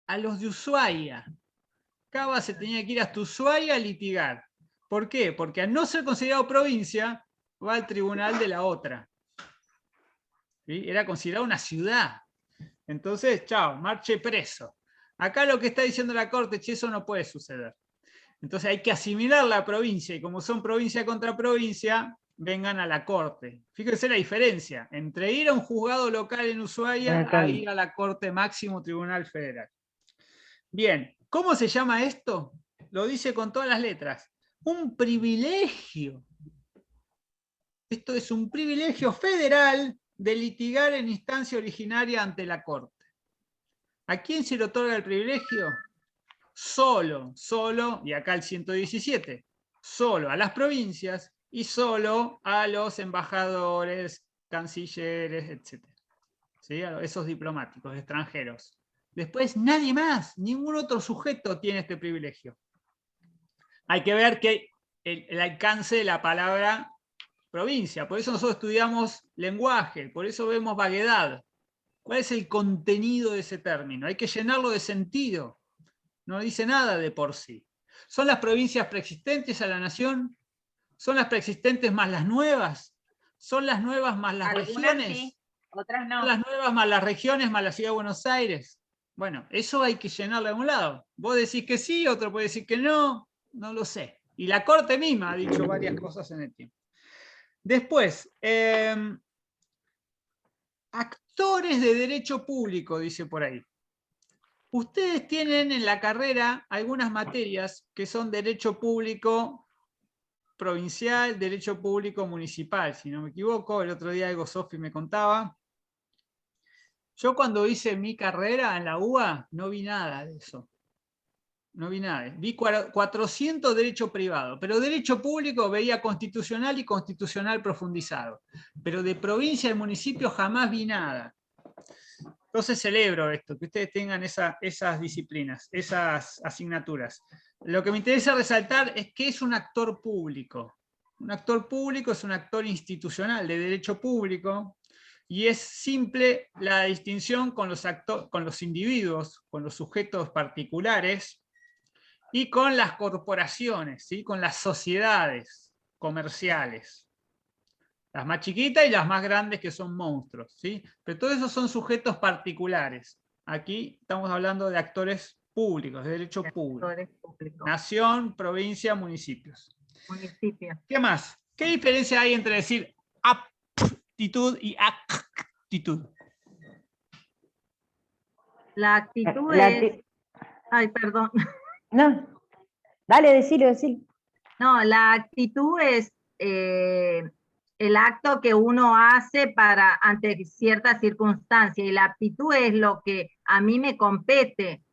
A los de Ushuaia. Cava se tenía que ir hasta Ushuaia a litigar. ¿Por qué? Porque al no ser considerado provincia, va al tribunal de la otra. ¿Sí? Era considerado una ciudad. Entonces, chao, marche preso. Acá lo que está diciendo la Corte, che, eso no puede suceder. Entonces hay que asimilar la provincia, y como son provincia contra provincia, vengan a la Corte. Fíjense la diferencia entre ir a un juzgado local en Ushuaia a ir a la Corte Máximo Tribunal Federal. Bien, ¿cómo se llama esto? Lo dice con todas las letras. Un privilegio. Esto es un privilegio federal de litigar en instancia originaria ante la Corte. ¿A quién se le otorga el privilegio? Solo, y acá el 117, solo a las provincias y solo a los embajadores, cancilleres, etc. ¿Sí? A esos diplomáticos extranjeros. Después nadie más, ningún otro sujeto tiene este privilegio. Hay que ver que el alcance de la palabra provincia, por eso nosotros estudiamos lenguaje, por eso vemos vaguedad. ¿Cuál es el contenido de ese término? Hay que llenarlo de sentido. No dice nada de por sí. ¿Son las provincias preexistentes a la nación? ¿Son las preexistentes más las nuevas? ¿Son las nuevas más las Algunas regiones? sí, otras no. ¿Son las nuevas más las regiones más la ciudad de Buenos Aires? Bueno, eso hay que llenarlo de un lado. Vos decís que sí, otro puede decir que no, no lo sé. Y la Corte misma ha dicho varias cosas en el tiempo. Después, actores de derecho público, dice por ahí. Ustedes tienen en la carrera algunas materias que son derecho público provincial, derecho público municipal, si no me equivoco. El otro día algo Sofi me contaba. Yo cuando hice mi carrera en la UBA no vi nada de eso. No vi nada. Vi 400 derecho privado, pero derecho público veía constitucional y constitucional profundizado. Pero de provincia y municipio jamás vi nada. Entonces celebro esto, que ustedes tengan esas disciplinas, esas asignaturas. Lo que me interesa resaltar es que es un actor público. Un actor público es un actor institucional de derecho público, y es simple la distinción con los individuos, con los sujetos particulares, y con las corporaciones, ¿sí? Con las sociedades comerciales. Las más chiquitas y las más grandes que son monstruos, ¿sí? Pero todos esos son sujetos particulares. Aquí estamos hablando de actores públicos, de derecho público. Nación, provincia, municipios. Municipio. ¿Qué más? ¿Qué diferencia hay entre decir aptitud y actitud? La actitud es... Ay, perdón. No, dale, decilo. No, la actitud es el acto que uno hace ante ciertas circunstancias, y la aptitud es lo que a mí me compete.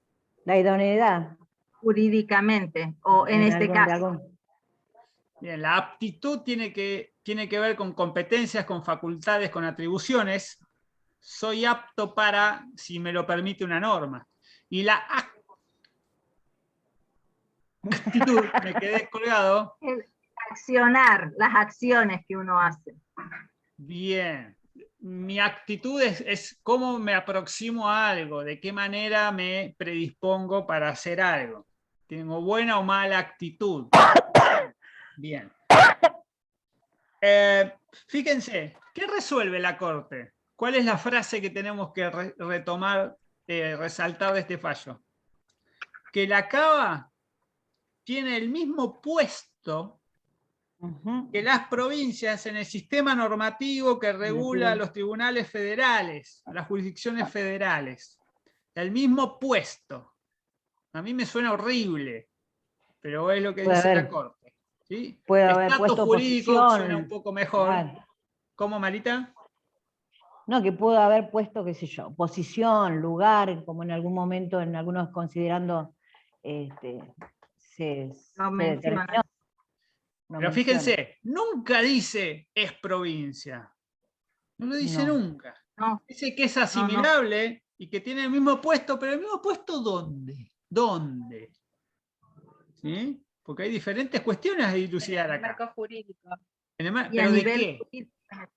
La idoneidad. Jurídicamente, o en este caso. Bien, la aptitud tiene que ver con competencias, con facultades, con atribuciones. Soy apto para, si me lo permite una norma. Y la actitud, me quedé colgado, accionar, las acciones que uno hace. Bien. Mi actitud es cómo me aproximo a algo, de qué manera me predispongo para hacer algo. ¿Tengo buena o mala actitud? Bien. Fíjense, ¿qué resuelve la Corte? ¿Cuál es la frase que tenemos que retomar, resaltar de este fallo? Que la Cava tiene el mismo puesto que las provincias en el sistema normativo que regula los tribunales federales, las jurisdicciones federales. El mismo puesto. A mí me suena horrible, pero es lo que dice la Corte. ¿Sí? Puede haber Estatus puesto jurídico posición. suena un poco mejor. Claro. ¿Cómo, Marita? No, que pudo haber puesto, qué sé yo, posición, lugar, como en algún momento, en algunos considerando, se determinó. Pero fíjense, nunca dice es provincia. No lo dice nunca. No. Dice que es asimilable y que tiene el mismo puesto, pero ¿el mismo puesto dónde? ¿Dónde? ¿Sí? Porque hay diferentes cuestiones a dilucidar acá. Marco jurídico. ¿Pero de qué?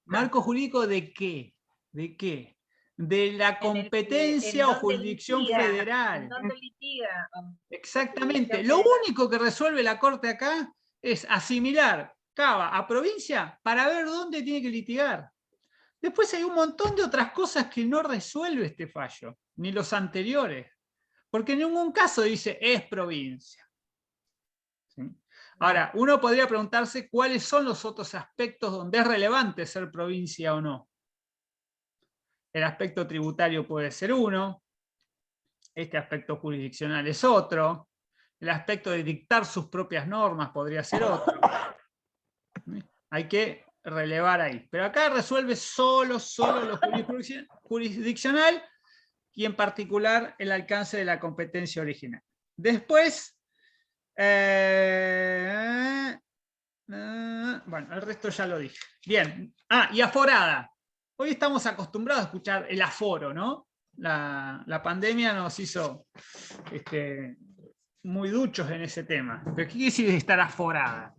¿Marco jurídico de qué? ¿De qué? De la competencia o jurisdicción federal. ¿En dónde litiga? Exactamente. Lo único que resuelve la Corte acá es asimilar Cava a provincia para ver dónde tiene que litigar. Después hay un montón de otras cosas que no resuelve este fallo, ni los anteriores. Porque en ningún caso dice es provincia. ¿Sí? Ahora, uno podría preguntarse cuáles son los otros aspectos donde es relevante ser provincia o no. El aspecto tributario puede ser uno, este aspecto jurisdiccional es otro, el aspecto de dictar sus propias normas podría ser otro. Hay que relevar ahí. Pero acá resuelve solo lo jurisdiccional y en particular el alcance de la competencia original. Después, bueno, el resto ya lo dije. Bien. Y aforada. Hoy estamos acostumbrados a escuchar el aforo, ¿no? La pandemia nos hizo muy duchos en ese tema. ¿Pero qué quiere decir estar aforada?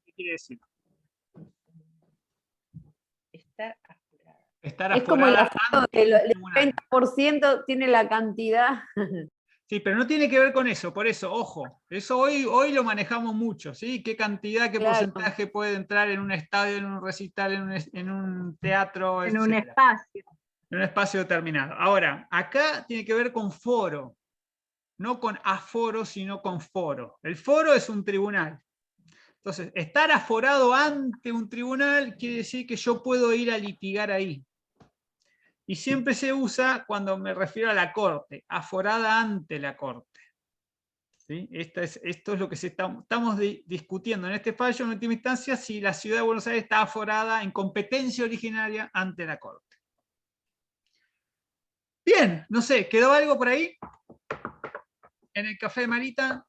¿Qué quiere decir? Estar aforada. Es como el aforo, el 30% tiene la cantidad. Sí, pero no tiene que ver con eso, por eso, ojo, eso hoy lo manejamos mucho, ¿sí? ¿Qué cantidad, qué porcentaje puede entrar en un estadio, en un recital, en un teatro, en un espacio? En un espacio determinado. Ahora, acá tiene que ver con foro, no con aforo, sino con foro. El foro es un tribunal. Entonces, estar aforado ante un tribunal quiere decir que yo puedo ir a litigar ahí. Y siempre se usa cuando me refiero a la Corte, aforada ante la Corte. ¿Sí? Esto es lo que estamos discutiendo en este fallo, en última instancia, si la Ciudad de Buenos Aires está aforada en competencia originaria ante la Corte. Bien, no sé, ¿quedó algo por ahí? ¿En el café de Marita?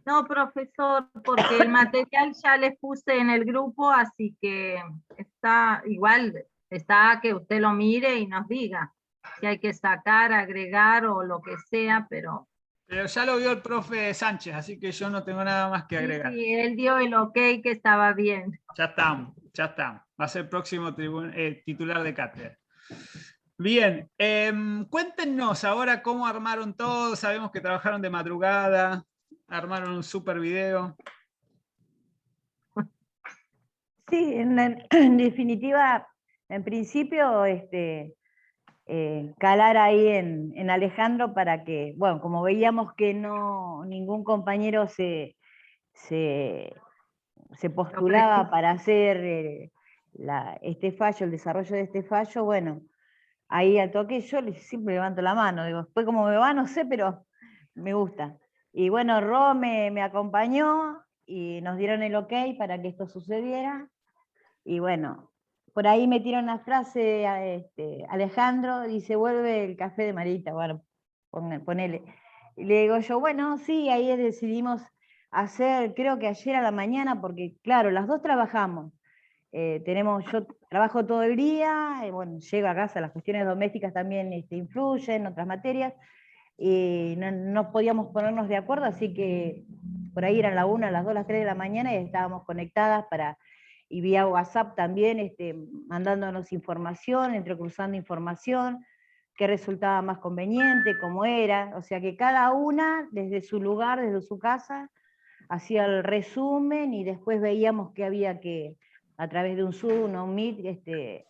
No, profesor, porque el material ya les puse en el grupo, así que está igual. Está que usted lo mire y nos diga si hay que sacar, agregar o lo que sea, pero... Pero ya lo vio el profe Sánchez, así que yo no tengo nada más que agregar. Sí, él dio el ok que estaba bien. Ya estamos, ya estamos. Va a ser el próximo titular de cátedra. Bien, cuéntenos ahora cómo armaron todo. Sabemos que trabajaron de madrugada, armaron un super video. Sí, en definitiva... En principio, calar ahí en Alejandro para que, bueno, como veíamos que ningún compañero se postulaba para hacer este fallo, el desarrollo de este fallo, bueno, ahí al toque yo siempre levanto la mano, digo, después como me va, no sé, pero me gusta. Y bueno, Ro me acompañó y nos dieron el ok para que esto sucediera, y bueno, por ahí metieron una frase, Alejandro, dice, vuelve el café de Marita, bueno, ponele. Y le digo yo, bueno, sí, ahí decidimos hacer, creo que ayer a la mañana, porque claro, las dos trabajamos. Yo trabajo todo el día, bueno, llego a casa, las cuestiones domésticas también influyen, otras materias, y no podíamos ponernos de acuerdo, así que por ahí eran la 1, las 2, las 3 de la mañana y estábamos conectadas y vía WhatsApp también, mandándonos información, entrecruzando información, qué resultaba más conveniente, cómo era, o sea que cada una desde su lugar, desde su casa, hacía el resumen y después veíamos qué había que, a través de un Zoom o un Meet, qué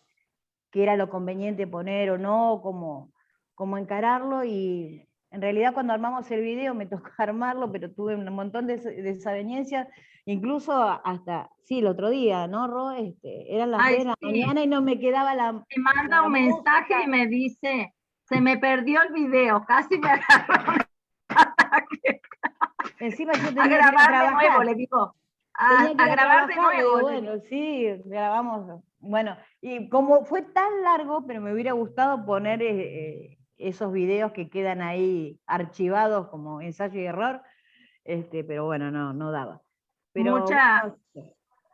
era lo conveniente poner o no, cómo encararlo, y en realidad cuando armamos el video me tocó armarlo, pero tuve un montón de desavenencias, incluso hasta, sí, el otro día, ¿no, Ro? Eran las 3 de la mañana y no me quedaba la... Me manda un mensaje y me dice, se me perdió el video, casi me agarró un ataque. Encima yo tenía a grabar que trabajar. De nuevo, le digo. Tenía que a grabar de nuevo. Digo, bueno, sí, grabamos. Bueno, y como fue tan largo, pero me hubiera gustado poner esos videos que quedan ahí archivados como ensayo y error, pero bueno, no daba. Pero,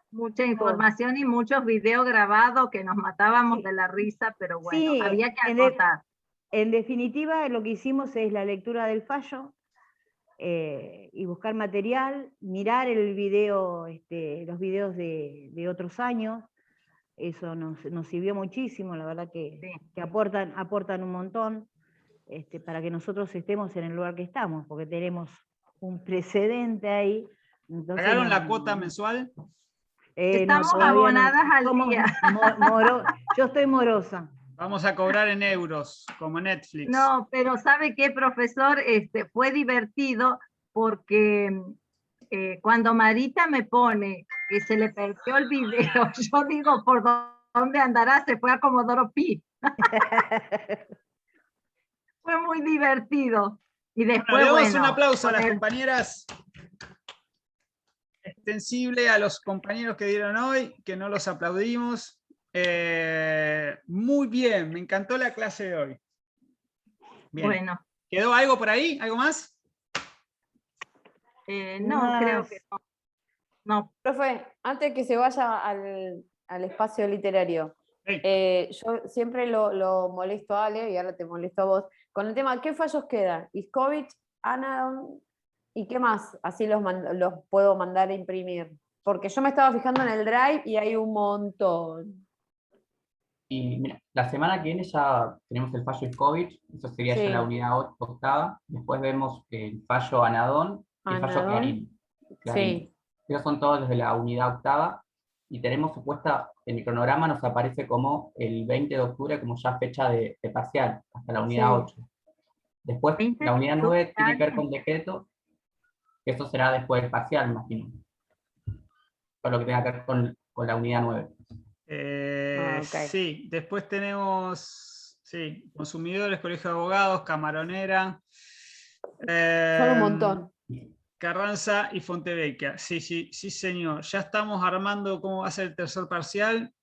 mucha información y muchos videos grabados que nos matábamos de la risa, pero bueno, sí, había que acotar. En definitiva, lo que hicimos es la lectura del fallo, y buscar material, mirar el video, los videos de otros años, eso nos sirvió muchísimo, la verdad que aportan un montón, para que nosotros estemos en el lugar que estamos, porque tenemos un precedente ahí. Entonces, ¿pagaron la cuota mensual? Estamos abonadas al día. Yo estoy morosa. Vamos a cobrar en euros, como Netflix. No, pero ¿sabe qué, profesor? Fue divertido porque cuando Marita me pone que se le perdió el video, yo digo, ¿por dónde andará? Se fue a Comodoro Pi. Fue muy divertido. Y después, le damos un aplauso a las compañeras. Extensible a los compañeros que dieron hoy, que no los aplaudimos. Muy bien, me encantó la clase de hoy. Bien. Bueno. ¿Quedó algo por ahí? ¿Algo más? No, creo que no. No. Profe, antes que se vaya al espacio literario, yo siempre lo molesto a Ale, y ahora te molesto a vos, con el tema, ¿qué fallos quedan? Iskovich, Anadon, ¿y qué más? Así los puedo mandar a imprimir. Porque yo me estaba fijando en el Drive y hay un montón. Y mira, la semana que viene ya tenemos el fallo Iskovich, eso sería ya la unidad octava. Después vemos el fallo Anadón y el fallo Clarín. Sí. Esos son todos los de la unidad octava. Y tenemos supuesta, en el cronograma nos aparece como el 20 de octubre como ya fecha de parcial, hasta la unidad 8. Después la unidad 9 tiene que ver con decreto, que eso será después del parcial, imagino. Con lo que tenga que ver con la unidad 9. Sí, después tenemos consumidores, colegio de abogados, camaronera. Son un montón. Carranza y Fontevecchia. Sí, señor. Ya estamos armando cómo va a ser el tercer parcial.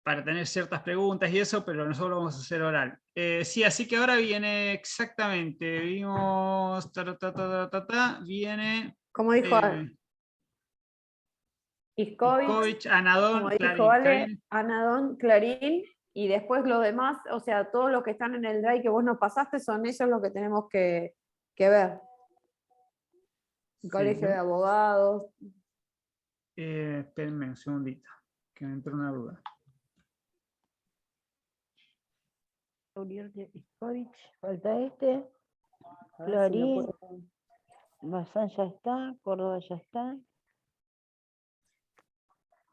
Para tener ciertas preguntas y eso, pero nosotros lo vamos a hacer oral. Sí, así que ahora viene exactamente. Vimos. Viene. Como dijo Iskovich, Anadón, Clarín. Anadón, Clarín, y después lo demás, o sea, todos los que están en el drive que vos nos pasaste son ellos los que tenemos que ver. El colegio de abogados. Espérenme un segundito, que me entró una duda. Iskovich, falta Clarín, Bazán ya está, Córdoba ya está.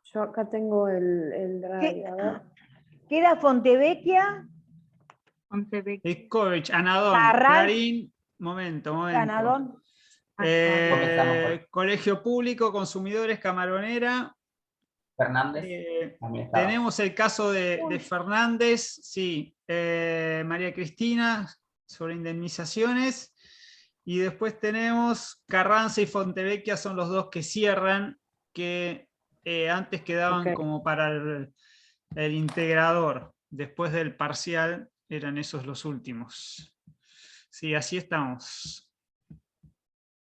Yo acá tengo el drive, a ver. Queda Fontevecchia. Iskovich, Anadón, Clarín, momento. Anadón. Colegio Público, Consumidores, Camaronera. Fernández. Tenemos el caso de Fernández, sí. María Cristina, sobre indemnizaciones. Y después tenemos Carranza y Fontevecchia, son los dos que cierran, que antes quedaban como para el integrador. Después del parcial eran esos los últimos. Sí, así estamos.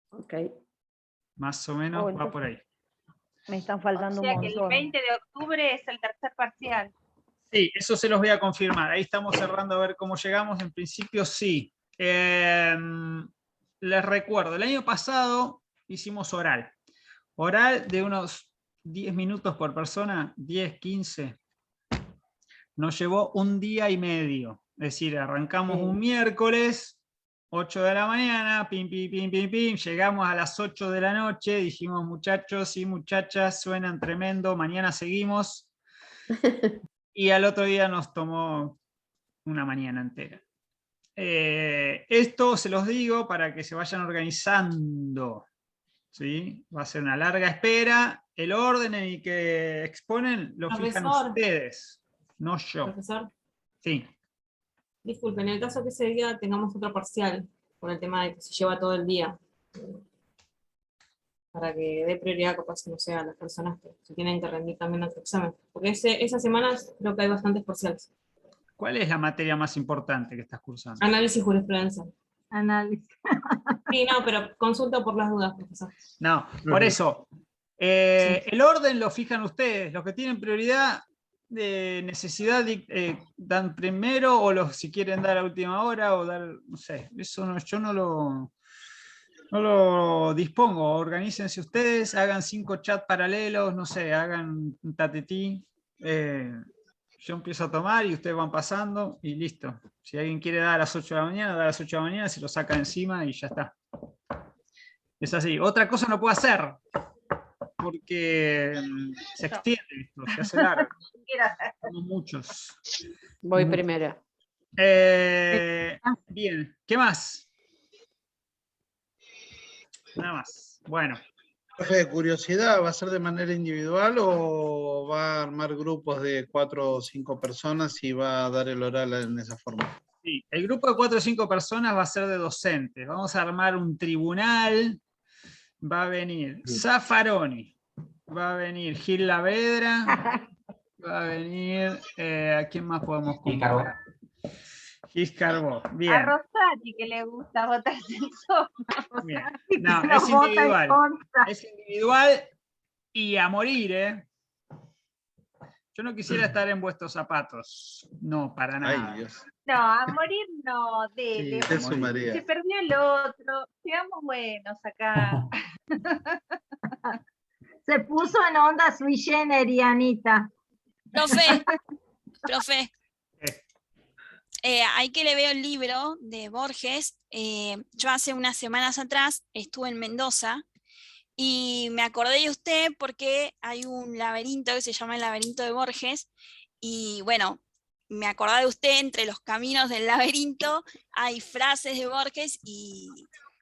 Ok. Más o menos va por ahí. Me están faltando un montón. Que el 20 de octubre es el tercer parcial. Sí, eso se los voy a confirmar. Ahí estamos cerrando a ver cómo llegamos. En principio sí. Les recuerdo, el año pasado hicimos oral. Oral de unos 10 minutos por persona, 10, 15. Nos llevó un día y medio. Es decir, arrancamos un miércoles, 8 de la mañana, pim, pim, pim, pim, pim. Llegamos a las 8 de la noche, dijimos muchachos y muchachas, suenan tremendo, mañana seguimos. Y al otro día nos tomó una mañana entera. Esto se los digo para que se vayan organizando, ¿sí? Va a ser una larga espera. El orden en el que exponen lo fijan ustedes, no yo. Profesor. Sí. Disculpen, en el caso que ese día tengamos otro parcial, por el tema de que se lleva todo el día, para que dé prioridad, capaz, no sé, a las personas que se tienen que rendir también otro examen. Porque esas semanas creo que hay bastantes parciales. ¿Cuál es la materia más importante que estás cursando? Análisis jurisprudencia. Análisis. Sí, no, pero consulta por las dudas, profesor. No, por eso. El orden lo fijan ustedes. Los que tienen prioridad de necesidad dan primero, o los si quieren dar a última hora, o dar, no sé, eso no, yo no lo dispongo. Organícense ustedes, hagan 5 chats paralelos, no sé, hagan un tatetí. Yo empiezo a tomar y ustedes van pasando y listo. Si alguien quiere dar a las 8 de la mañana, da a las 8 de la mañana, se lo saca encima y ya está. Es así. Otra cosa no puedo hacer, porque se extiende esto, se hace largo. Somos muchos. Voy primero. Bien, ¿qué más? Nada más. Bueno. Profe, de curiosidad, ¿va a ser de manera individual o va a armar grupos de 4 o 5 personas y va a dar el oral en esa forma? Sí, el grupo de 4 o 5 personas va a ser de docentes. Vamos a armar un tribunal. Va a venir Zaffaroni, va a venir Gil Lavedra, va a venir, ¿a quién más podemos convocar? Gis Carbó, bien. A Rosati, que le gusta votarse el sol. Bien. No, es individual. Es individual y a morir, ¿eh? Yo no quisiera estar en vuestros zapatos. No, para nada. Ay, Dios. No, a morir no. Sí, te sumaría. Se perdió el otro. Seamos buenos acá. Se puso en onda sui generis, Anita. Profe. Hay que le veo el libro de Borges. Yo hace unas semanas atrás estuve en Mendoza y me acordé de usted porque hay un laberinto que se llama el laberinto de Borges y bueno, me acordé de usted. Entre los caminos del laberinto hay frases de Borges y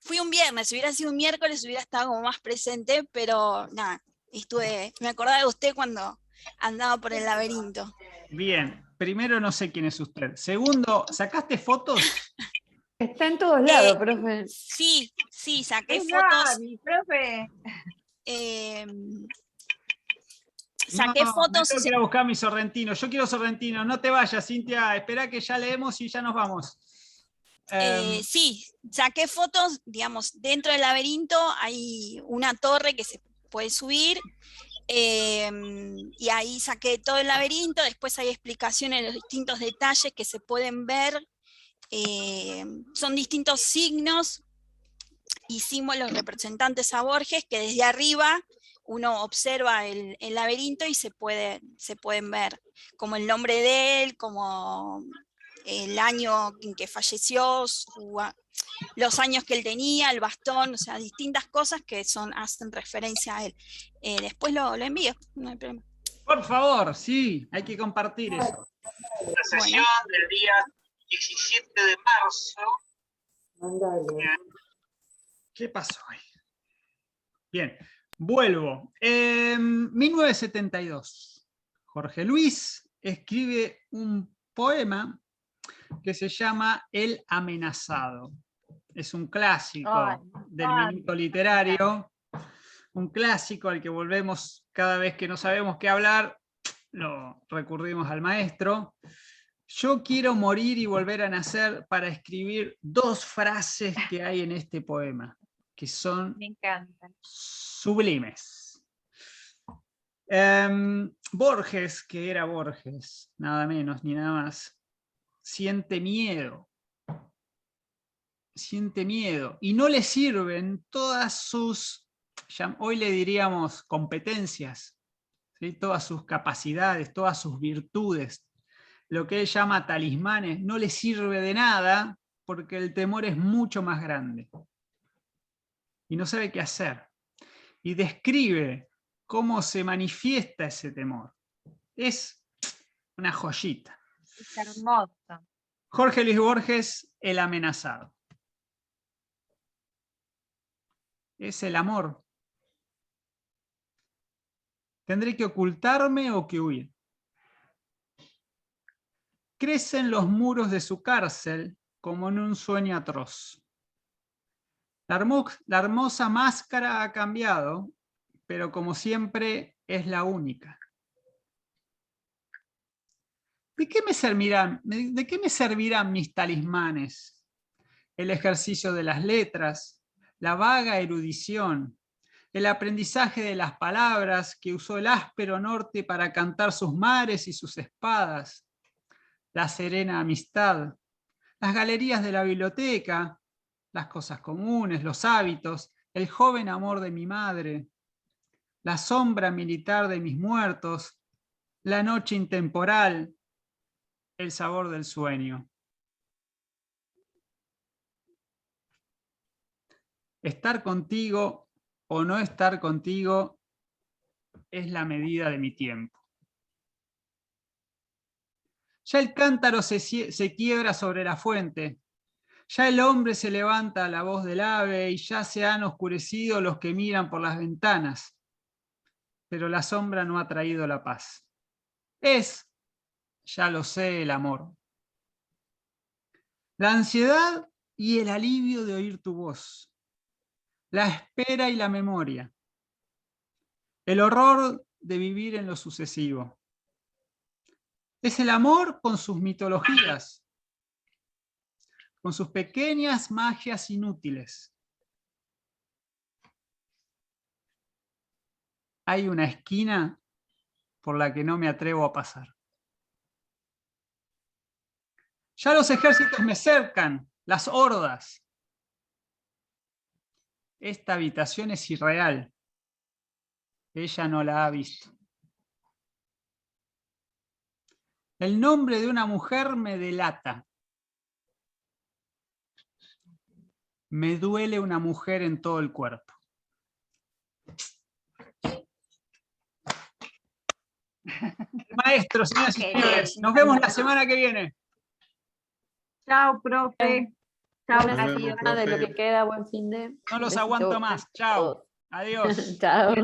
fui un viernes. Si hubiera sido un miércoles hubiera estado como más presente, pero nada, me acordé de usted cuando andaba por el laberinto. Bien. Primero, no sé quién es usted. Segundo, ¿sacaste fotos? Está en todos lados, profe. Sí, saqué fotos. Profe. Saqué fotos. Tengo que ir a buscar mi sorrentino. Yo quiero sorrentino. No te vayas, Cintia. Espera que ya leemos y ya nos vamos. Sí, saqué fotos, digamos, dentro del laberinto hay una torre que se puede subir. Y ahí saqué todo el laberinto. Después hay explicaciones de los distintos detalles que se pueden ver. Son distintos signos y símbolos representantes a Borges que desde arriba uno observa el laberinto y se pueden ver, como el nombre de él, como el año en que falleció, los años que él tenía, el bastón, o sea, distintas cosas que hacen referencia a él. Después lo envío, no hay problema. Por favor, sí, hay que compartir eso. La sesión del día 17 de marzo. ¿Qué pasó ahí? Bien, vuelvo. 1972, Jorge Luis escribe un poema que se llama El Amenazado. Es un clásico del minuto literario, un clásico al que volvemos cada vez que no sabemos qué hablar, lo recurrimos al maestro. Yo quiero morir y volver a nacer para escribir 2 frases que hay en este poema, que son Me encantan. sublimes. Borges, que era Borges, nada menos ni nada más, siente miedo. Siente miedo y no le sirven todas sus, hoy le diríamos, competencias, ¿sí? Todas sus capacidades, todas sus virtudes, lo que él llama talismanes, no le sirve de nada porque el temor es mucho más grande y no sabe qué hacer. Y describe cómo se manifiesta ese temor. Es una joyita. Es hermoso. Jorge Luis Borges, El amenazado. Es el amor. ¿Tendré que ocultarme o que huir? Crecen los muros de su cárcel como en un sueño atroz. La hermosa máscara ha cambiado, pero como siempre es la única. ¿De qué me servirán mis talismanes? El ejercicio de las letras, la vaga erudición, el aprendizaje de las palabras que usó el áspero norte para cantar sus mares y sus espadas, la serena amistad, las galerías de la biblioteca, las cosas comunes, los hábitos, el joven amor de mi madre, la sombra militar de mis muertos, la noche intemporal, el sabor del sueño. Estar contigo o no estar contigo es la medida de mi tiempo. Ya el cántaro se quiebra sobre la fuente, ya el hombre se levanta a la voz del ave y ya se han oscurecido los que miran por las ventanas, pero la sombra no ha traído la paz. Es, ya lo sé, el amor. La ansiedad y el alivio de oír tu voz. La espera y la memoria. El horror de vivir en lo sucesivo. Es el amor con sus mitologías, con sus pequeñas magias inútiles. Hay una esquina por la que no me atrevo a pasar. Ya los ejércitos me cercan, las hordas. Esta habitación es irreal. Ella no la ha visto. El nombre de una mujer me delata. Me duele una mujer en todo el cuerpo. Maestros, señoras y señores, nos vemos la semana que viene. Chao, profe. Chao, Chao, de lo que queda, buen fin de. No los aguanto más. Chao. Adiós. Chao.